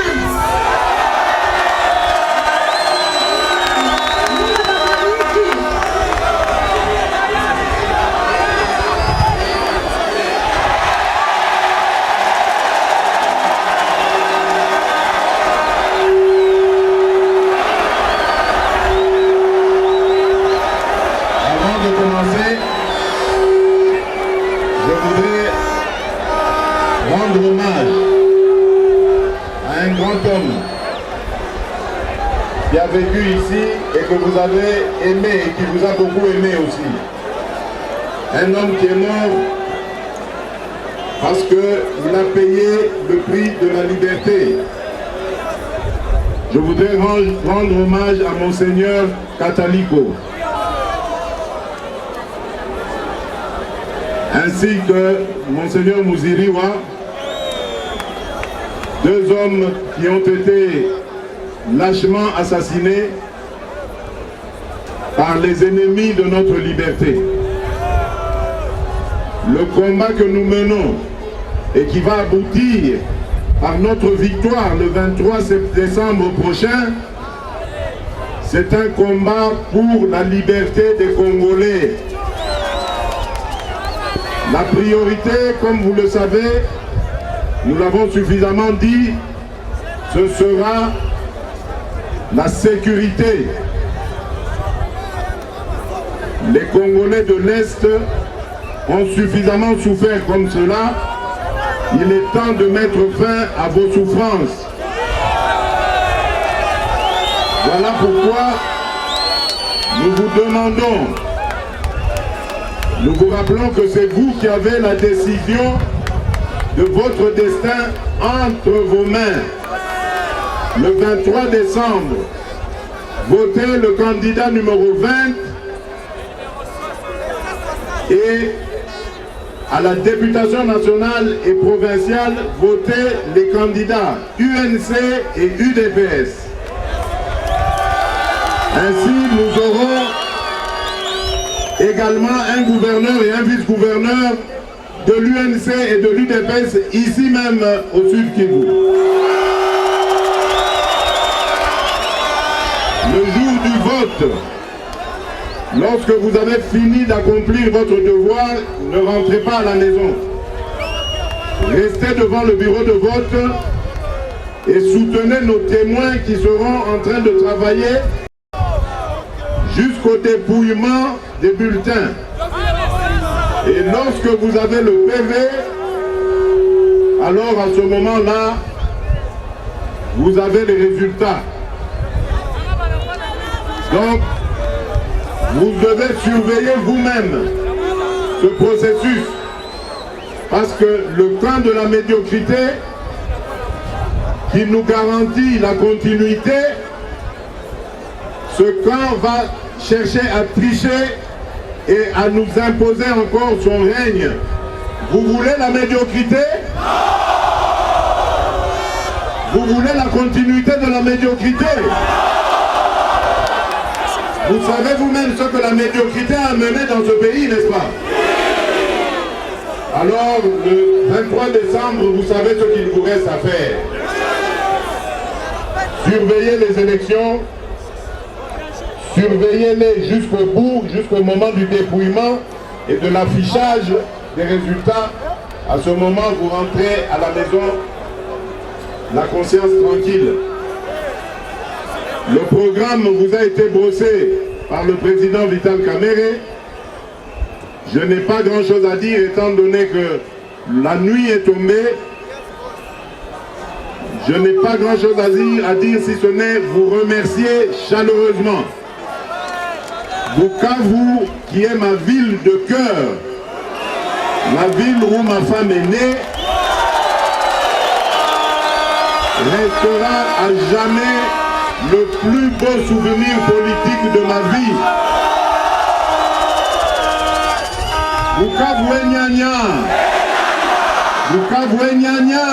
Qui a vécu ici et que vous avez aimé et qui vous a beaucoup aimé aussi. Un homme qui est mort parce qu'il a payé le prix de la liberté. Je voudrais rendre hommage à Monseigneur Kataliko, ainsi que Monseigneur Muziriwa, deux hommes qui ont été lâchement assassinés par les ennemis de notre liberté. Le combat que nous menons et qui va aboutir par notre victoire le 23 décembre prochain, c'est un combat pour la liberté des Congolais. La priorité, comme vous le savez, nous l'avons suffisamment dit, ce sera la sécurité. Les Congolais de l'Est ont suffisamment souffert comme cela. Il est temps de mettre fin à vos souffrances. Voilà pourquoi nous vous demandons, nous vous rappelons que c'est vous qui avez la décision de votre destin entre vos mains. Le 23 décembre, votez le candidat numéro 20 et à la députation nationale et provinciale, votez les candidats UNC et UDPS. Ainsi, nous aurons également un gouverneur et un vice-gouverneur de l'UNC et de l'UDPS ici même au Sud Kivu. Le jour du vote, lorsque vous avez fini d'accomplir votre devoir, ne rentrez pas à la maison. Restez devant le bureau de vote et soutenez nos témoins qui seront en train de travailler jusqu'au dépouillement des bulletins. Et lorsque vous avez le PV, alors à ce moment-là, vous avez les résultats. Donc, vous devez surveiller vous-même ce processus. Parce que le camp de la médiocrité, qui nous garantit la continuité, ce camp va chercher à tricher et à nous imposer encore son règne. Vous voulez la médiocrité? Vous voulez la continuité de la médiocrité? Vous savez vous-même ce que la médiocrité a mené dans ce pays, n'est-ce pas? Alors, le 23 décembre, vous savez ce qu'il vous reste à faire. Surveillez les élections, surveillez-les jusqu'au bout, jusqu'au moment du dépouillement et de l'affichage des résultats. À ce moment, vous rentrez à la maison, la conscience tranquille. Le programme vous a été brossé par le président Vital Kamerhe. Je n'ai pas grand-chose à dire étant donné que la nuit est tombée. Je n'ai pas grand-chose à dire si ce n'est vous remercier chaleureusement. Bukavu, qui est ma ville de cœur, la ville où ma femme est née, restera à jamais le plus beau souvenir politique de ma vie. Bukavu Nyanya, Bukavu Nyanya,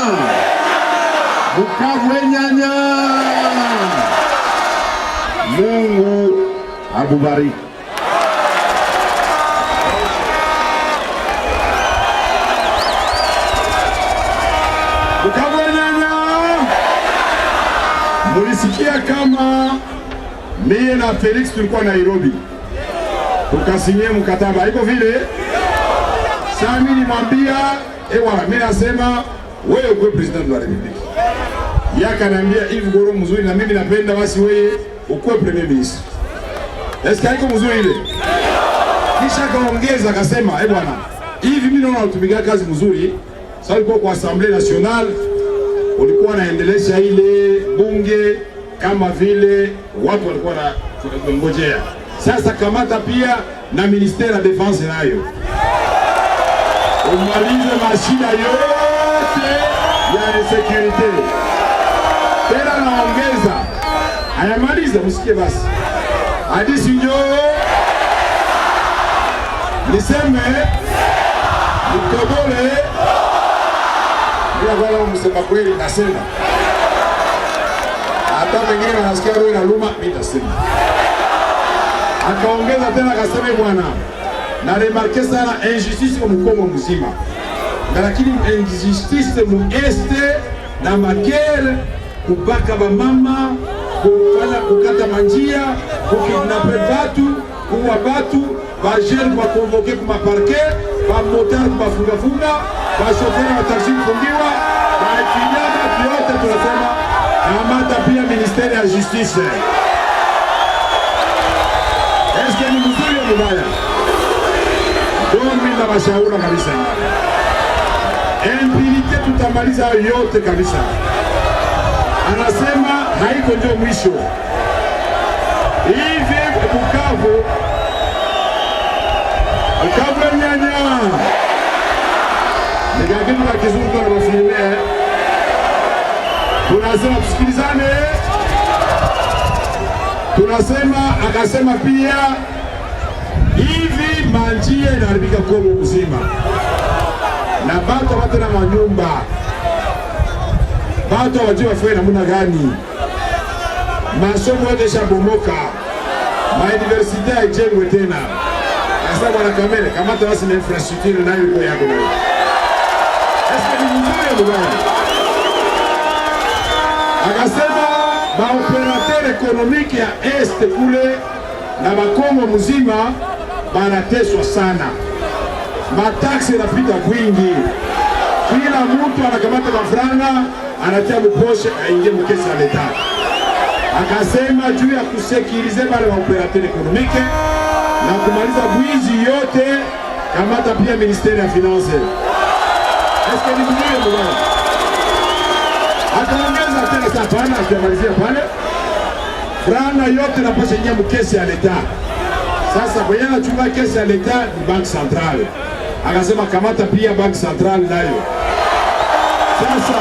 Bukavu Nyanya. Mungu akubariki. Bukavu Nyanya. Mulisikia kama mie na Felix tulikuwa Nairobi, tukasinye mkataba, iko vile. Sasa mimi nimwambia ewa, mimi nasema wewe uwe president wa republiki. Yaka ananiambia hivi goro mzuri, na mimi napenda basi wewe ukuwe premier minister. Eske haiko mzuri ile? Kisha kaongeza akasema bwana, hivi mimi naona utupiga kazi mzuri. Sasa ulikuwa kwa Assemblée Nationale, ulikuwa naendelesha ile bunge kama vile watu walikuwa na ngojea. Sasa kamata pia na ministère ya defense nayo, umalize mashida yote ya security. Tena naongeza, ayamaliza msikie basi. Hadi sinyo niseme mtobole bila wala msema kweli, nasema hata wengine wanasikia roho inaluma, mimi nasema. Akaongeza tena akasema bwana, na remarque sana injustice kwa mkomo mzima, lakini injustice mu este na makere, kubaka ba mama, kukata manjia, kukidnape batu, kuwa batu, ba jeune kwa convoquer kwa parquet, ba moteur kwa funga, ba chauffeur wa taxi kufungiwa, ba kijana yote tunasema kamata pia ministère ya justice. Eske ni mzuri au mbaya? Mimi na mashauri kabisa. Impunity tutamaliza yote kabisa. Anasema haiko ndio mwisho. Hivi Bukavu Nyanya. Nigageni na kizungu na mafilme. Tunasema tusikilizane. Tunasema akasema pia hivi manjia inaharibika kwa mzima. Na batu watu na manyumba. Batu wajua fwe na muna gani. Masomo yote shabomoka. Mauniversite haijengwe tena. Sasa bwana Kamere, kamata basi na infrastructure nayo iko yako nayo. Eske ni mzuri mbaya? Akasema ba operateur économique ya este kule na Bakongo mzima banateswa sana. Mataksi yanapita kwingi. Kila mtu anakamata mafranga anatia mposhe aingie mkesi ya leta. Akasema juu ya kusekirize bale wa operateur économique na kumaliza bwizi yote, kamata pia ministère ya finance. Eske ni mzuri mbona? Ataongeza tena sapana akimalizia pale. Franga yote na pesa ingia mkesi ya leta. Sasa bwana anachukua kesi ya leta ni bank centrale. Akasema kamata pia bank centrale nayo. Sasa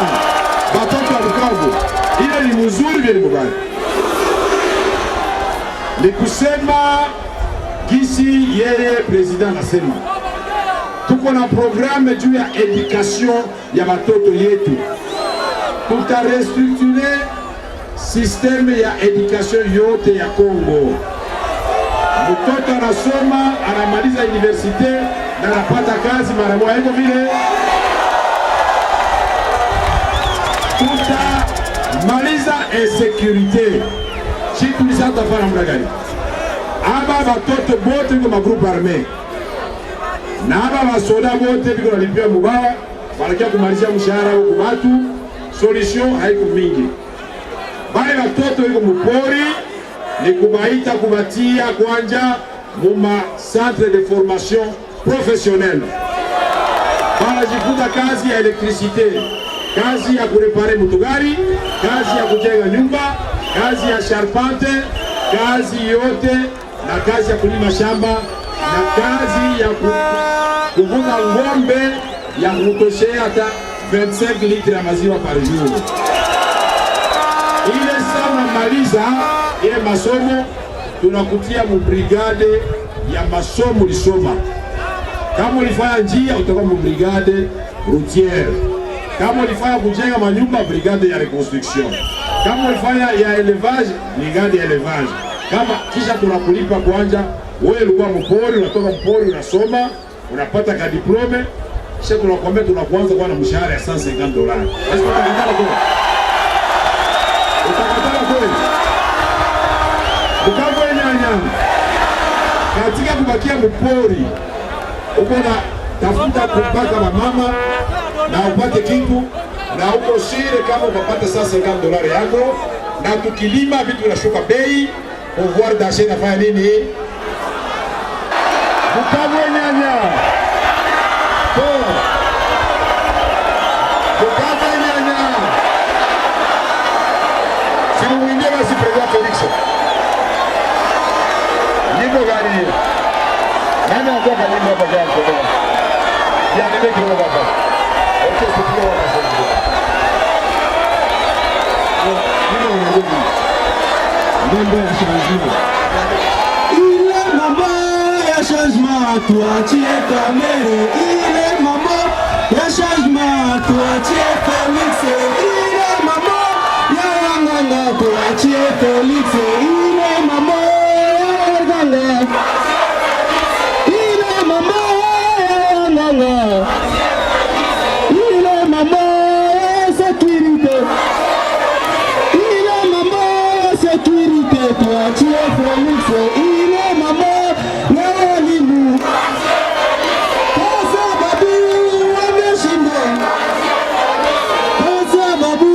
batoto wa Bukavu, ile ni mzuri vile mbaya. Ni kusema kisi yeye president anasema tuko na programme juu ya education ya watoto yetu. tutarestructure systeme ya education yote ya Kongo. Mtoto anasoma, anamaliza universite na anapata kazi mara moja. Hivyo vile tutamaliza insecurite. Chitu ni sasa tafanya namna gani? Aba batoto bote biko magroupe armé. Na aba basoda bote biko nalipia mubaya, wanakia kumalizia mshahara huko watu. Solution haiko mingi. Bale batoto biko mupori ni kubaita kubatia kwanja muma centre de formation professionnelle. Banajifunza kazi ya elektricite, kazi ya kurepare motogari, kazi ya kujenga nyumba, kazi ya charpente, kazi yote na kazi ya kulima shamba na kazi ya kuvuga ngombe ya kutoshea hata 25 litre ya maziwa par jour. Ile sana maliza ile masomo tunakutia mu brigade ya masomo lisoma. Kama ulifanya njia utakuwa mu brigade routière. Kama ulifanya kujenga manyumba, brigade ya reconstruction. Kama ulifanya ya élevage, brigade ya élevage. Kama kisha tunakulipa kwanja, wewe ulikuwa mpori, unatoka mpori unasoma, unapata ka diplome, kisha tunakwambia tunakuanza kwa na mshahara ya $150. Basi utakatala kwa. Utakatala kwa. Ukafanya nyanya. Katika kubakia mpori, uko na tafuta kupaka mama na upate kitu na uko shire kama ukapata $150 yako, na tukilima vitu vinashuka bei, pouvoir d'achat nafanya nini? Ukavwe nyanya. Ukavwe nyanya. Si mwingine basi President Felix. Niko gani? Nani anakuwa karibu hapa kwa mkono? Ya nime kidogo hapa. Okay, tukiwa wanasema. Ndio ndio. Mambo ya changement. Il est maman, ya changement, toi tu es ta mère. Il est maman, ya changement, toi tu es Félix. Il est maman, ya nganga, toi tu es Félix. Il est maman, ya nganga. Il est maman, ya nganga. Il est maman, sécurité. Il est maman, sécurité. Toi tu es Félix. Il est maman, ya limou. Pasa babu, wame shindo. Pasa babu,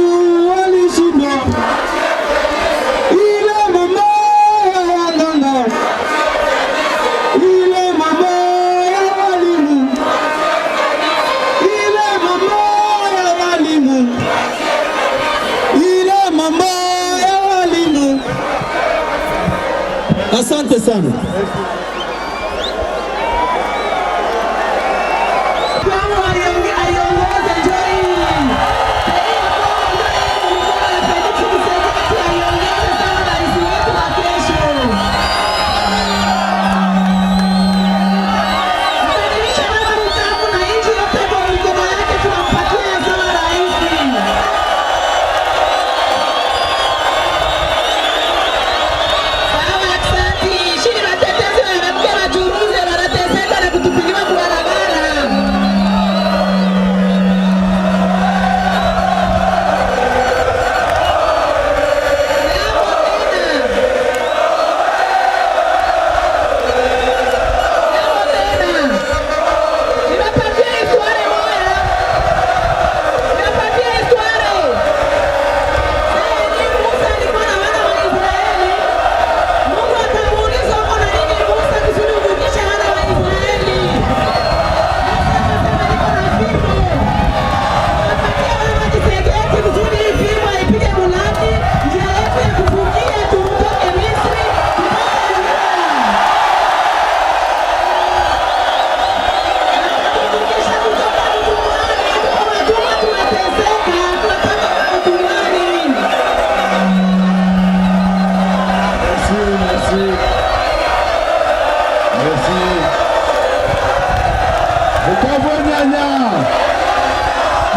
wali shindo. Il est maman, ya nganga. Il est maman, ya limou. Il est maman, ya limou. Il est maman, ya limou. Asante sana.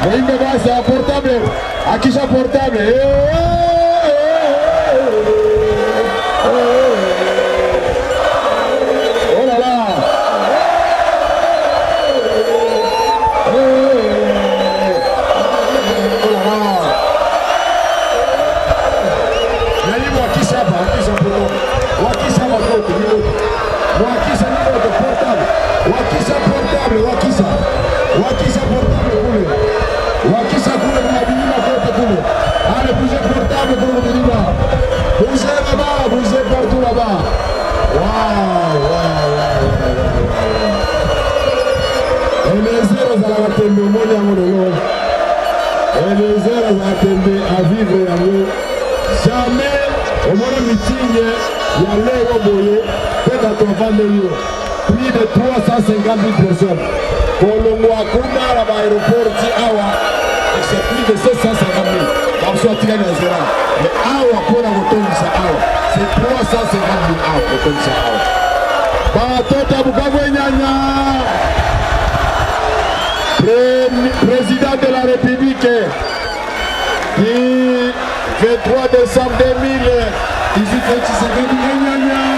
Muimbe basi portable. Akisha portable. Oh là là. à vivre jamais au moins meeting il y a l'air boye peut-être on va plus de 350 000 personnes Kolongo akuna la aéroport awa c'est plus de 750 000 dans soit tiré dans zéro mais awa pour la motonisa awa c'est 350 000 awa motonisa awa batota Bukavu nyanya président de la République du 23 décembre 2018 Tshisekedi nyanya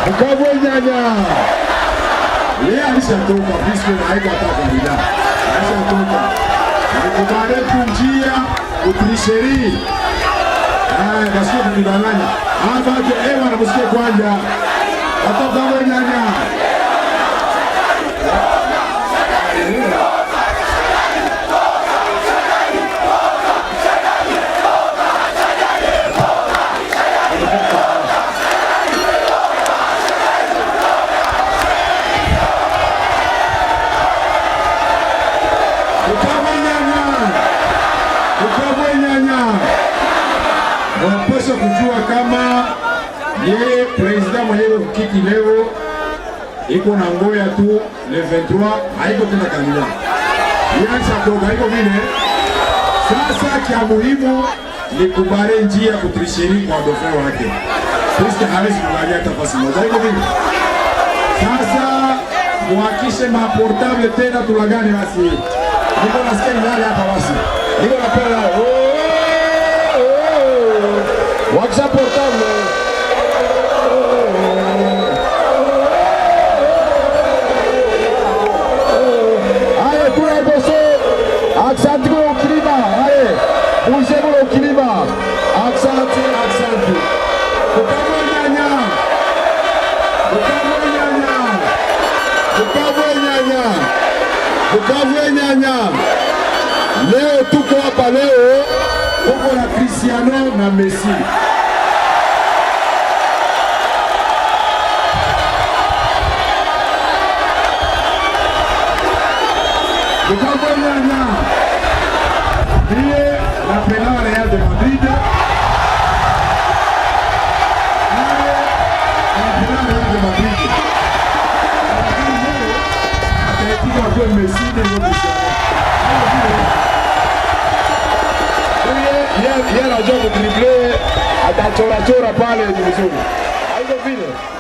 Bukavu nyanya. Lea alishatoka puisque haiko hata kandidat. Alishatoka. Nikubale kunjia utrisheri. Basi kudanganya. Hapa je ewa na msikie kwanja. Hata Bukavu nyanya. Wanapaswa kujua kama yeye president mwenyewe kiti leo iko na ngoya tu le 23 haiko tena kandidat. Yacha toka haiko vile. Sasa kia muhimu ni kubare njia kutrisheri kwa dauphin wake. Puisque hawezi kugalia tafasi moja haiko vile. Sasa muhakishe maportable tena tulagane basi. Niko nasikia ndani hapa basi. Niko napenda Waksa portable. Allez, pour la bosse, accent au climat. Allez, bougez au climat. Accent. Bukavu nyanya. Bukavu nyanya. Bukavu nyanya. Bukavu nyanya. Leo tuko hapa leo. Uko na Cristiano na Messi. Bukavu nyanya. Ndiye napenda Real de Madrid. Ndiye napenda Real de Madrid. Atletico kwa Messi ndio Cristiano. Yeye anajua kudribble atachora pale vizuri. Haiko vile.